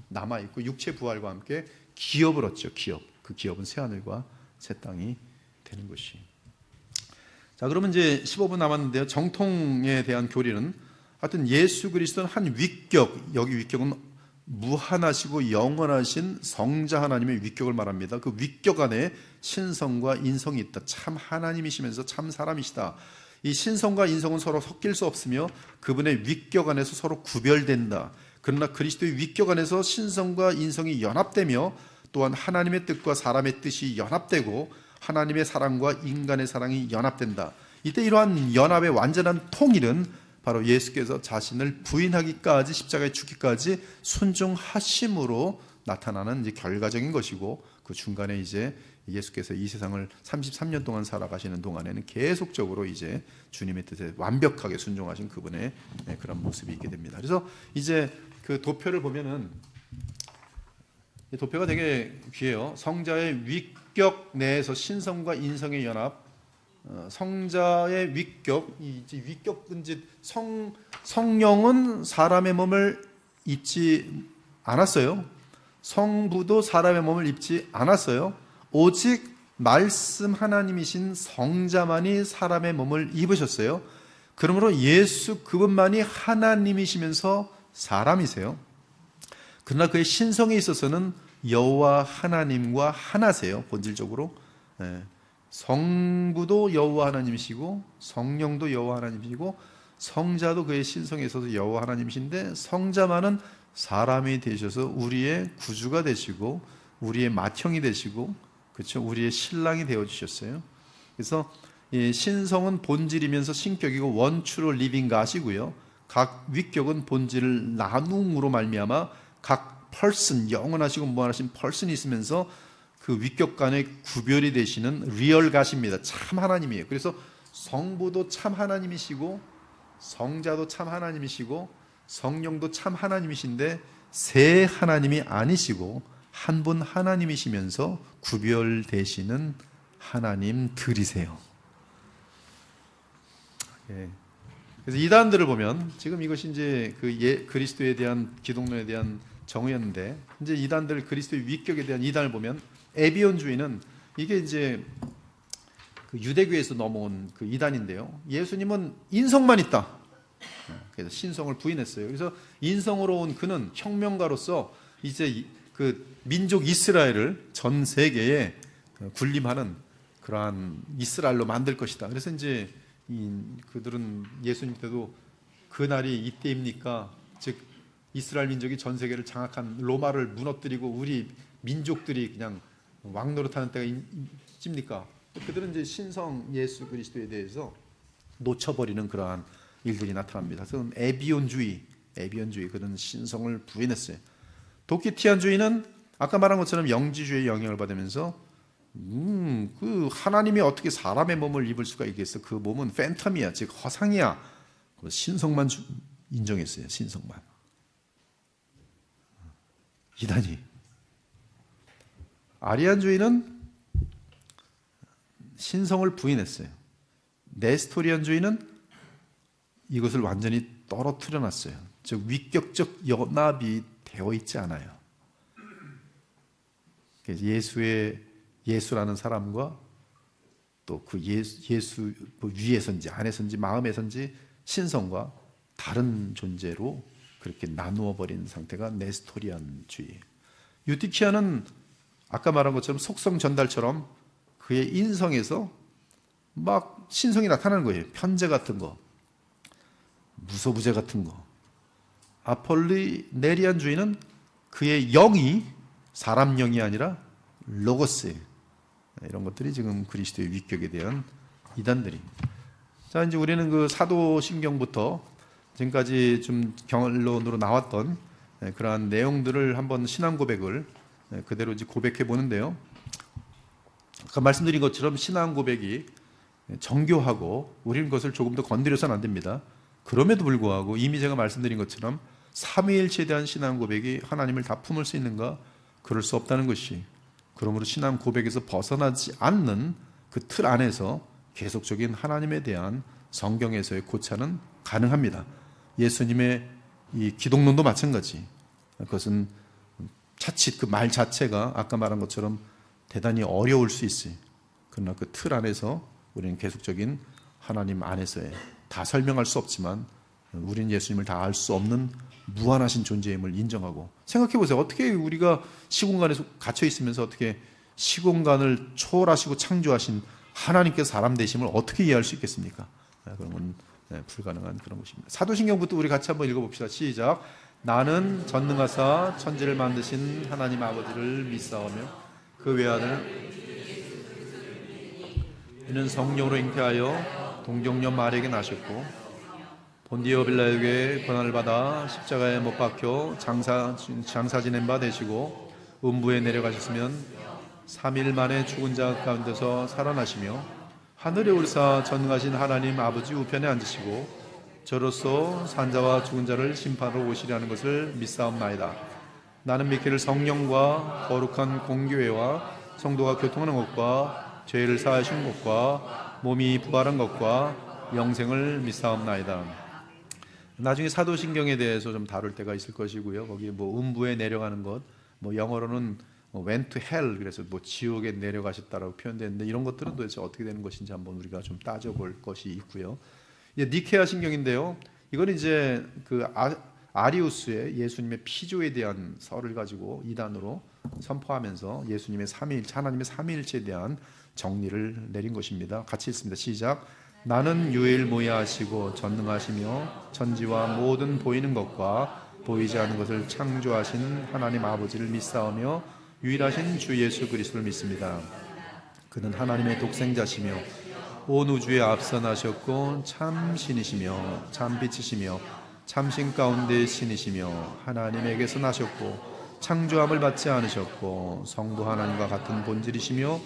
A: 남아 있고 육체 부활과 함께 기업을 얻죠. 기업. 그 기업은 새 하늘과 새 땅이 되는 것이. 자, 그러면 이제 15분 남았는데요. 정통에 대한 교리는 하여튼 예수 그리스도는 한 위격, 여기 위격은 무한하시고 영원하신 성자 하나님의 위격을 말합니다. 그 위격 안에 신성과 인성이 있다. 참 하나님이시면서 참 사람이시다. 이 신성과 인성은 서로 섞일 수 없으며 그분의 위격 안에서 서로 구별된다. 그러나 그리스도의 위격 안에서 신성과 인성이 연합되며 또한 하나님의 뜻과 사람의 뜻이 연합되고 하나님의 사랑과 인간의 사랑이 연합된다. 이때 이러한 연합의 완전한 통일은 바로 예수께서 자신을 부인하기까지 십자가에 죽기까지 순종하심으로 나타나는 이제 결과적인 것이고 그 중간에 이제 예수께서 이 세상을 33년 동안 살아가시는 동안에는 계속적으로 이제 주님의 뜻에 완벽하게 순종하신 그분의 그런 모습이 있게 됩니다. 그래서 이제 그 도표를 보면은 이 도표가 되게 귀해요. 성자의 위격 내에서 신성과 인성의 연합, 성자의 위격, 이제 위격은 이제 성령은 사람의 몸을 입지 않았어요. 성부도 사람의 몸을 입지 않았어요. 오직 말씀 하나님이신 성자만이 사람의 몸을 입으셨어요. 그러므로 예수 그분만이 하나님이시면서 사람이세요. 그러나 그의 신성에 있어서는 여호와 하나님과 하나세요. 본질적으로. 성부도 여호와 하나님이시고 성령도 여호와 하나님이시고 성자도 그의 신성에 있어서 여호와 하나님이신데 성자만은 사람이 되셔서 우리의 구주가 되시고 우리의 맏형이 되시고 그렇죠? 우리의 신랑이 되어 주셨어요. 그래서 신성은 본질이면서 신격이고 원추로 리빙 가시고요. 각 위격은 본질을 나눔으로 말미암아 각 펄슨, 영원하시고 무한하신 펄슨이 있으면서 그 위격 간의 구별이 되시는 리얼 가십니다. 참 하나님이에요. 그래서 성부도 참 하나님이시고 성자도 참 하나님이시고 성령도 참 하나님이신데 세 하나님이 아니시고 한 분 하나님이시면서 구별되시는 하나님들이세요. 그래서 이단들을 보면 지금 이것이 이제 그리스도에 대한 기독론에 대한 정의였는데 이제 이단들 그리스도의 위격에 대한 이단을 보면 에비온주의는 이게 이제 그 유대교에서 넘어온 그 이단인데요. 예수님은 인성만 있다. 그래서 신성을 부인했어요. 그래서 인성으로 온 그는 혁명가로서 이제 그 민족 이스라엘을 전 세계에 군림하는 그러한 이스라엘로 만들 것이다. 그래서 이제 그들은 예수님 때도 그 날이 이때입니까? 즉 이스라엘 민족이 전 세계를 장악한 로마를 무너뜨리고 우리 민족들이 그냥 왕노릇하는 때가 있습니까? 그들은 이제 신성 예수 그리스도에 대해서 놓쳐버리는 그러한 일들이 나타납니다. 그래서 에비온주의 그런 신성을 부인했어요. 도키티안주의는 아까 말한 것처럼 영지주의의 영향을 받으면서 그 하나님이 어떻게 사람의 몸을 입을 수가 있겠어? 그 몸은 팬텀이야, 즉 허상이야. 신성만 인정했어요. 신성만. 이단이. 아리안주의는 신성을 부인했어요. 네스토리안주의는 이것을 완전히 떨어뜨려 놨어요. 즉 위격적 연합이 되어 있지 않아요. 예수라는 사람과 또 그 예수 위에선지 안에선지 마음에선지 신성과 다른 존재로 그렇게 나누어 버린 상태가 네스토리안주의. 유티키아는 아까 말한 것처럼 속성 전달처럼 그의 인성에서 막 신성이 나타나는 거예요. 편재 같은 거, 무소부재 같은 거. 아폴리네리안주의는 그의 영이 사람 영이 아니라 로고스, 이런 것들이 지금 그리스도의 위격에 대한 이단들입니다. 자, 이제 우리는 그 사도신경부터 지금까지 좀 결론으로 나왔던 그러한 내용들을 한번 신앙 고백을 그대로 이제 고백해 보는데요. 아까 말씀드린 것처럼 신앙 고백이 정교하고 우리는 그것을 조금 더 건드려서는 안 됩니다. 그럼에도 불구하고 이미 제가 말씀드린 것처럼 삼위일체에 대한 신앙 고백이 하나님을 다 품을 수 있는가? 그럴 수 없다는 것이, 그러므로 신앙 고백에서 벗어나지 않는 그 틀 안에서 계속적인 하나님에 대한 성경에서의 고찰은 가능합니다. 예수님의 이 기독론도 마찬가지. 그것은 자칫 그 말 자체가 아까 말한 것처럼 대단히 어려울 수 있어요. 그러나 그 틀 안에서 우리는 계속적인 하나님 안에서의 다 설명할 수 없지만 우리는 예수님을 다 알 수 없는 무한하신 존재임을 인정하고 생각해 보세요. 어떻게 우리가 시공간에 갇혀 있으면서 어떻게 시공간을 초월하시고 창조하신 하나님께서 사람 되심을 어떻게 이해할 수 있겠습니까? 그러면 불가능한 그런 것입니다. 사도신경부터 우리 같이 한번 읽어봅시다. 시작. 나는 전능하사 천지를 만드신 하나님 아버지를 믿사오며 그 외아들 이는 성령으로 잉태하여 동정녀 마리아에게 나셨고 본디오 빌라에게 고난을 받아 십자가에 못 박혀 장사 지낸 바 되시고 음부에 내려가셨으면 3일 만에 죽은 자 가운데서 살아나시며 하늘에 오르사 전능하신 하나님 아버지 우편에 앉으시고 저로서 산자와 죽은 자를 심판하러 오시려는 것을 믿사옵나이다. 나는 믿기를 성령과 거룩한 공교회와 성도가 교통하는 것과 죄를 사하신 것과 몸이 부활한 것과 영생을 믿사옵나이다. 나중에 사도신경에 대해서 좀 다룰 때가 있을 것이고요. 거기 뭐 음부에 내려가는 것, 뭐 영어로는 went to hell, 그래서 뭐 지옥에 내려가셨다라고 표현되는데 이런 것들은 도대체 어떻게 되는 것인지 한번 우리가 좀 따져볼 것이 있고요. 이제 니케아 신경인데요. 이건 이제 그 아리우스의 예수님의 피조에 대한 설을 가지고 이단으로 선포하면서 예수님의 삼위일체, 하나님의 삼위일체에 대한 정리를 내린 것입니다. 같이 읽습니다. 시작. 나는 유일무이하시고 전능하시며 천지와 모든 보이는 것과 보이지 않는 것을 창조하신 하나님 아버지를 믿사오며 유일하신 주 예수 그리스도를 믿습니다. 그는 하나님의 독생자시며 온 우주에 앞서 나셨고 참 신이시며 참 빛이시며 참신 가운데 신이시며 하나님에게서 나셨고 창조함을 받지 않으셨고 성부 하나님과 같은 본질이시며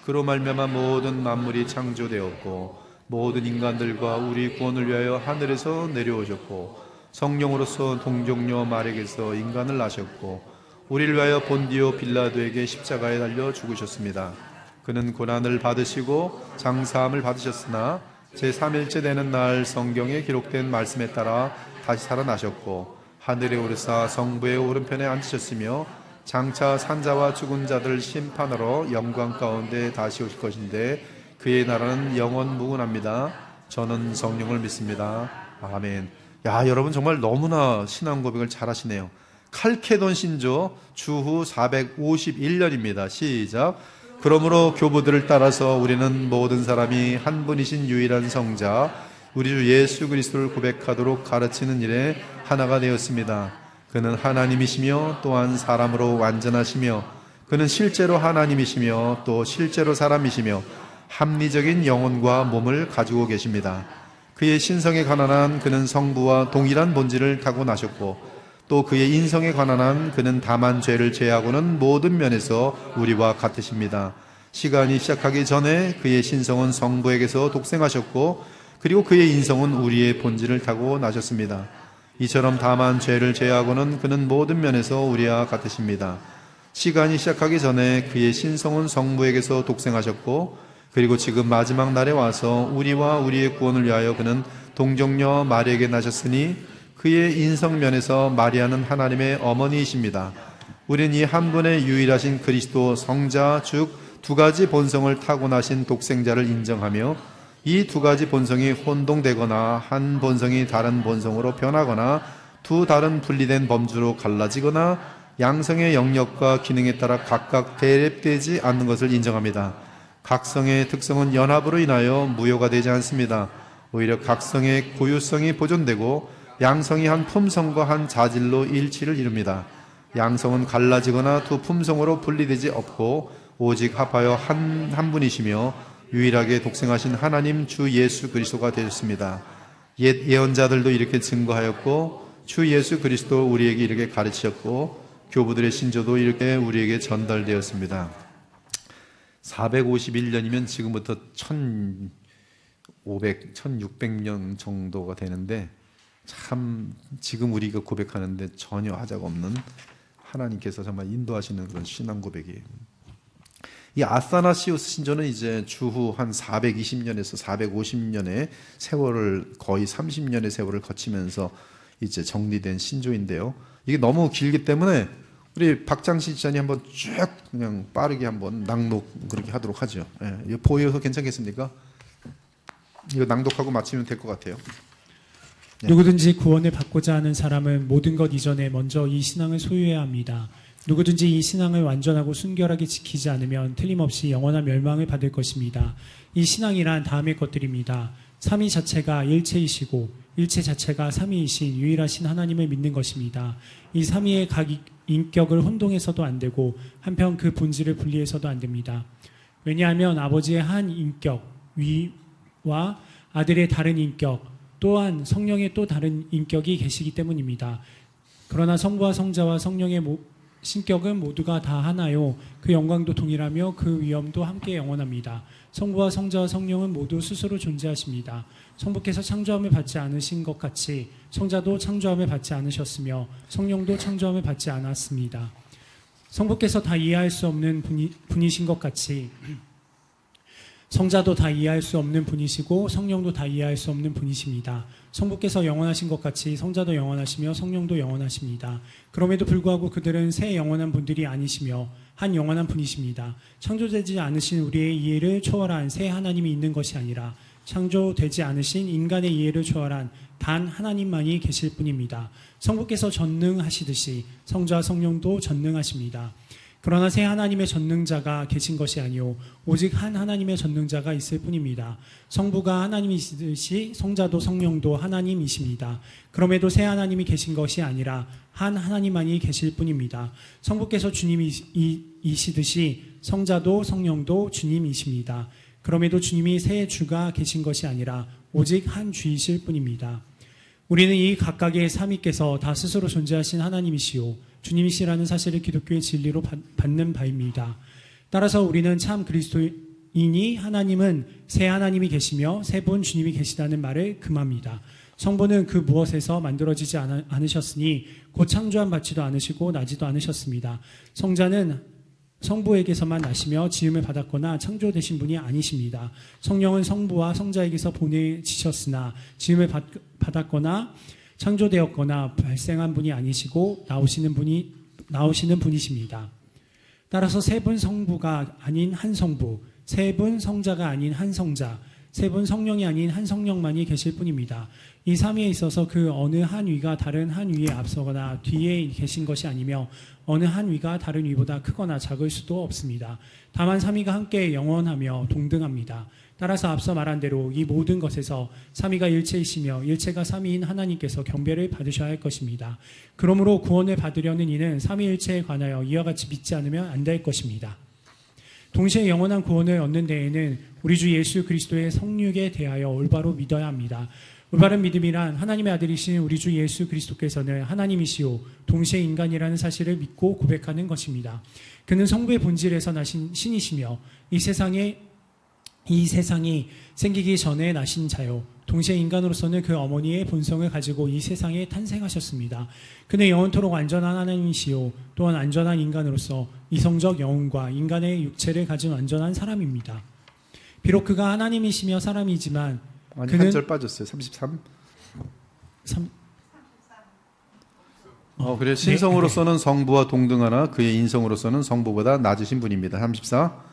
A: 그로 말미암아 모든 만물이 창조되었고 모든 인간들과 우리 구원을 위하여 하늘에서 내려오셨고 성령으로서 동정녀 마리아에게서 인간을 낳으셨고 우리를 위하여 본디오 빌라도에게 십자가에 달려 죽으셨습니다. 그는 고난을 받으시고 장사함을 받으셨으나 제3일째 되는 날 성경에 기록된 말씀에 따라 다시 살아나셨고 하늘에 오르사 성부의 오른편에 앉으셨으며 장차 산자와 죽은 자들 심판하러 영광 가운데 다시 오실 것인데 그의 나라는 영원 무궁합니다. 저는 성령을 믿습니다. 아멘. 야, 여러분 정말 너무나 신앙 고백을 잘하시네요. 칼케돈 신조 주후 451년입니다. 시작. 그러므로 교부들을 따라서 우리는 모든 사람이 한 분이신 유일한 성자 우리 주 예수 그리스도를 고백하도록 가르치는 일에 하나가 되었습니다. 그는 하나님이시며 또한 사람으로 완전하시며 그는 실제로 하나님이시며 또 실제로 사람이시며 합리적인 영혼과 몸을 가지고 계십니다. 그의 신성에 관한 한 그는 성부와 동일한 본질을 타고나셨고 또 그의 인성에 관한 한 그는 다만 죄를 제하고는 모든 면에서 우리와 같으십니다. 시간이 시작하기 전에 그의 신성은 성부에게서 독생하셨고 그리고 그의 인성은 우리의 본질을 타고 나셨습니다. 이처럼 다만 죄를 제하고는 그는 모든 면에서 우리와 같으십니다. 시간이 시작하기 전에 그의 신성은 성부에게서 독생하셨고 그리고 지금 마지막 날에 와서 우리와 우리의 구원을 위하여 그는 동정녀 마리아에게 나셨으니 그의 인성면에서 마리아는 하나님의 어머니이십니다. 우리는 이 한 분의 유일하신 그리스도 성자 즉 두 가지 본성을 타고나신 독생자를 인정하며 이 두 가지 본성이 혼동되거나 한 본성이 다른 본성으로 변하거나 두 다른 분리된 범주로 갈라지거나 양성의 영역과 기능에 따라 각각 대립되지 않는 것을 인정합니다. 각성의 특성은 연합으로 인하여 무효가 되지 않습니다. 오히려 각성의 고유성이 보존되고 양성이 한 품성과 한 자질로 일치를 이룹니다. 양성은 갈라지거나 두 품성으로 분리되지 없고 오직 합하여 한 분이시며 유일하게 독생하신 하나님 주 예수 그리스도가 되셨습니다. 옛 예언자들도 이렇게 증거하였고 주 예수 그리스도 우리에게 이렇게 가르치셨고 교부들의 신조도 이렇게 우리에게 전달되었습니다. 451년이면 지금부터 1600년 정도가 되는데 참 지금 우리가 고백하는데 전혀 하자가 없는 하나님께서 정말 인도하시는 그런 신앙 고백이에요. 이 아사나시우스 신조는 이제 주후 한 420년에서 450년의 세월을 거의 30년의 세월을 거치면서 이제 정리된 신조인데요. 이게 너무 길기 때문에 우리 박장시 지장이 한번 쭉 그냥 빠르게 한번 낭독 그렇게 하도록 하죠. 예, 이거 보여서 괜찮겠습니까? 이거 낭독하고 마치면 될 것 같아요. 네.
C: 누구든지 구원을 받고자 하는 사람은 모든 것 이전에 먼저 이 신앙을 소유해야 합니다. 누구든지 이 신앙을 완전하고 순결하게 지키지 않으면 틀림없이 영원한 멸망을 받을 것입니다. 이 신앙이란 다음의 것들입니다. 삼위 자체가 일체이시고 일체 자체가 삼위이신 유일하신 하나님을 믿는 것입니다. 이 삼위의 각 인격을 혼동해서도 안 되고 한편 그 본질을 분리해서도 안 됩니다. 왜냐하면 아버지의 한 인격 위와 아들의 다른 인격 또한 성령의 또 다른 인격이 계시기 때문입니다. 그러나 성부와 성자와 성령의 신격은 모두가 다 하나요. 그 영광도 동일하며 그 위엄도 함께 영원합니다. 성부와 성자와 성령은 모두 스스로 존재하십니다. 성부께서 창조함을 받지 않으신 것 같이 성자도 창조함을 받지 않으셨으며 성령도 창조함을 받지 않았습니다. 성부께서 다 이해할 수 없는 분이신 것 같이 성자도 다 이해할 수 없는 분이시고 성령도 다 이해할 수 없는 분이십니다. 성부께서 영원하신 것 같이 성자도 영원하시며 성령도 영원하십니다. 그럼에도 불구하고 그들은 새 영원한 분들이 아니시며 한 영원한 분이십니다. 창조되지 않으신 우리의 이해를 초월한 새 하나님이 있는 것이 아니라 창조되지 않으신 인간의 이해를 초월한 단 하나님만이 계실 뿐입니다. 성부께서 전능하시듯이 성자와 성령도 전능하십니다. 그러나 새 하나님의 전능자가 계신 것이 아니오 오직 한 하나님의 전능자가 있을 뿐입니다. 성부가 하나님이시듯이 성자도 성령도 하나님이십니다. 그럼에도 새 하나님이 계신 것이 아니라 한 하나님만이 계실 뿐입니다. 성부께서 주님이시듯이 성자도 성령도 주님이십니다. 그럼에도 주님이 새 주가 계신 것이 아니라 오직 한 주이실 뿐입니다. 우리는 이 각각의 삼위께서 다 스스로 존재하신 하나님이시오 주님이시라는 사실을 기독교의 진리로 받는 바입니다. 따라서 우리는 참 그리스도인이 하나님은 새 하나님이 계시며 세 분 주님이 계시다는 말을 금합니다. 성부는 그 무엇에서 만들어지지 않으셨으니 곧 창조한 받지도 않으시고 나지도 않으셨습니다. 성자는 성부에게서만 나시며 지음을 받았거나 창조되신 분이 아니십니다. 성령은 성부와 성자에게서 보내지셨으나 지음을 받았거나 창조되었거나 발생한 분이 아니시고 나오시는 분이십니다. 따라서 세 분 성부가 아닌 한 성부, 세 분 성자가 아닌 한 성자, 세 분 성령이 아닌 한 성령만이 계실 뿐입니다. 이 삼위에 있어서 그 어느 한 위가 다른 한 위에 앞서거나 뒤에 계신 것이 아니며 어느 한 위가 다른 위보다 크거나 작을 수도 없습니다. 다만 삼위가 함께 영원하며 동등합니다. 따라서 앞서 말한 대로 이 모든 것에서 삼위가 일체이시며 일체가 삼위인 하나님께서 경배를 받으셔야 할 것입니다. 그러므로 구원을 받으려는 이는 삼위일체에 관하여 이와 같이 믿지 않으면 안 될 것입니다. 동시에 영원한 구원을 얻는 데에는 우리 주 예수 그리스도의 성육에 대하여 올바로 믿어야 합니다. 올바른 믿음이란 하나님의 아들이신 우리 주 예수 그리스도께서는 하나님이시오 동시에 인간이라는 사실을 믿고 고백하는 것입니다. 그는 성부의 본질에서 나신 신이시며 이 세상이 생기기 전에 나신 자요 동시에 인간으로서는 그 어머니의 본성을 가지고 이 세상에 탄생하셨습니다. 그는 영원토록 완전한 하나님이시요 또한 완전한 인간으로서 이성적 영혼과 인간의 육체를 가진 완전한 사람입니다. 비록 그가 하나님이시며 사람이지만
A: 아니
C: 그는
A: 한 절 빠졌어요. 33. 그래 신성으로서는 성부와 동등하나 그의 인성으로서는 성부보다 낮으신 분입니다. 34.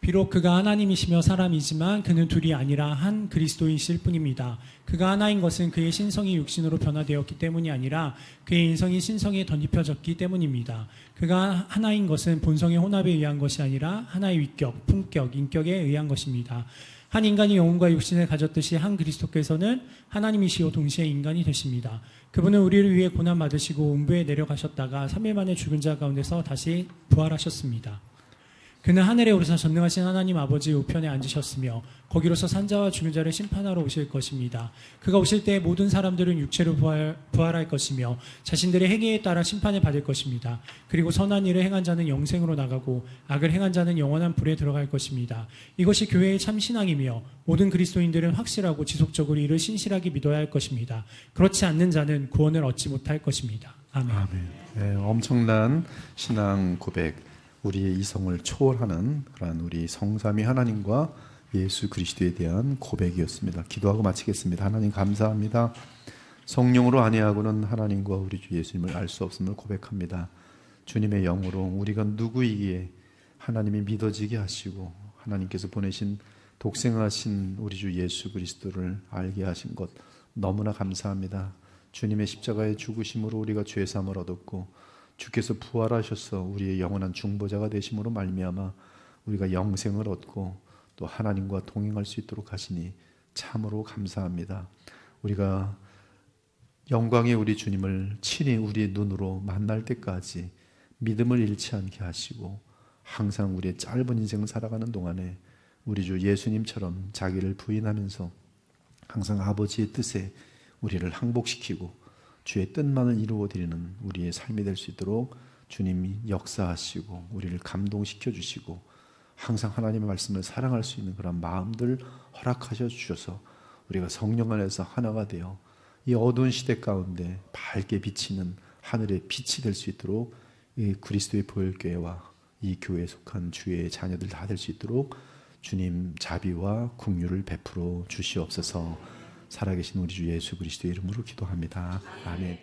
C: 비록 그가 하나님이시며 사람이지만 그는 둘이 아니라 한 그리스도이실 뿐입니다. 그가 하나인 것은 그의 신성이 육신으로 변화되었기 때문이 아니라 그의 인성이 신성에 덧입혀졌기 때문입니다. 그가 하나인 것은 본성의 혼합에 의한 것이 아니라 하나의 위격, 품격, 인격에 의한 것입니다. 한 인간이 영혼과 육신을 가졌듯이 한 그리스도께서는 하나님이시오 동시에 인간이 되십니다. 그분은 우리를 위해 고난받으시고 음부에 내려가셨다가 3일 만에 죽은 자 가운데서 다시 부활하셨습니다. 그는 하늘에 오르사 전능하신 하나님 아버지 우편에 앉으셨으며 거기로서 산자와 죽은 자를 심판하러 오실 것입니다. 그가 오실 때 모든 사람들은 육체로 부활할 것이며 자신들의 행위에 따라 심판을 받을 것입니다. 그리고 선한 일을 행한 자는 영생으로 나가고 악을 행한 자는 영원한 불에 들어갈 것입니다. 이것이 교회의 참 신앙이며 모든 그리스도인들은 확실하고 지속적으로 이를 신실하게 믿어야 할 것입니다. 그렇지 않는 자는 구원을 얻지 못할 것입니다. 아멘.
A: 네, 엄청난 신앙 고백. 우리의 이성을 초월하는 그러한 우리 성삼위 하나님과 예수 그리스도에 대한 고백이었습니다. 기도하고 마치겠습니다. 하나님 감사합니다.
E: 성령으로 아니하고는 하나님과 우리 주 예수님을 알 수 없음을 고백합니다. 주님의 영으로 우리가 누구이기에 하나님이 믿어지게 하시고 하나님께서 보내신 독생하신 우리 주 예수 그리스도를 알게 하신 것 너무나 감사합니다. 주님의 십자가의 죽으심으로 우리가 죄사함을 얻었고 주께서 부활하셔서 우리의 영원한 중보자가 되심으로 말미암아 우리가 영생을 얻고 또 하나님과 동행할 수 있도록 하시니 참으로 감사합니다. 우리가 영광의 우리 주님을 친히 우리의 눈으로 만날 때까지 믿음을 잃지 않게 하시고 항상 우리의 짧은 인생을 살아가는 동안에 우리 주 예수님처럼 자기를 부인하면서 항상 아버지의 뜻에 우리를 항복시키고 주의 뜻만을 이루어 드리는 우리의 삶이 될 수 있도록 주님이 역사하시고 우리를 감동시켜 주시고 항상 하나님의 말씀을 사랑할 수 있는 그런 마음들 허락하셔 주셔서 우리가 성령 안에서 하나가 되어 이 어두운 시대 가운데 밝게 비치는 하늘의 빛이 될 수 있도록 이 그리스도의 보혈교회와 이 교회에 속한 주의 자녀들 다 될 수 있도록 주님 자비와 긍휼을 베풀어 주시옵소서. 살아계신 우리 주 예수 그리스도의 이름으로 기도합니다. 아멘.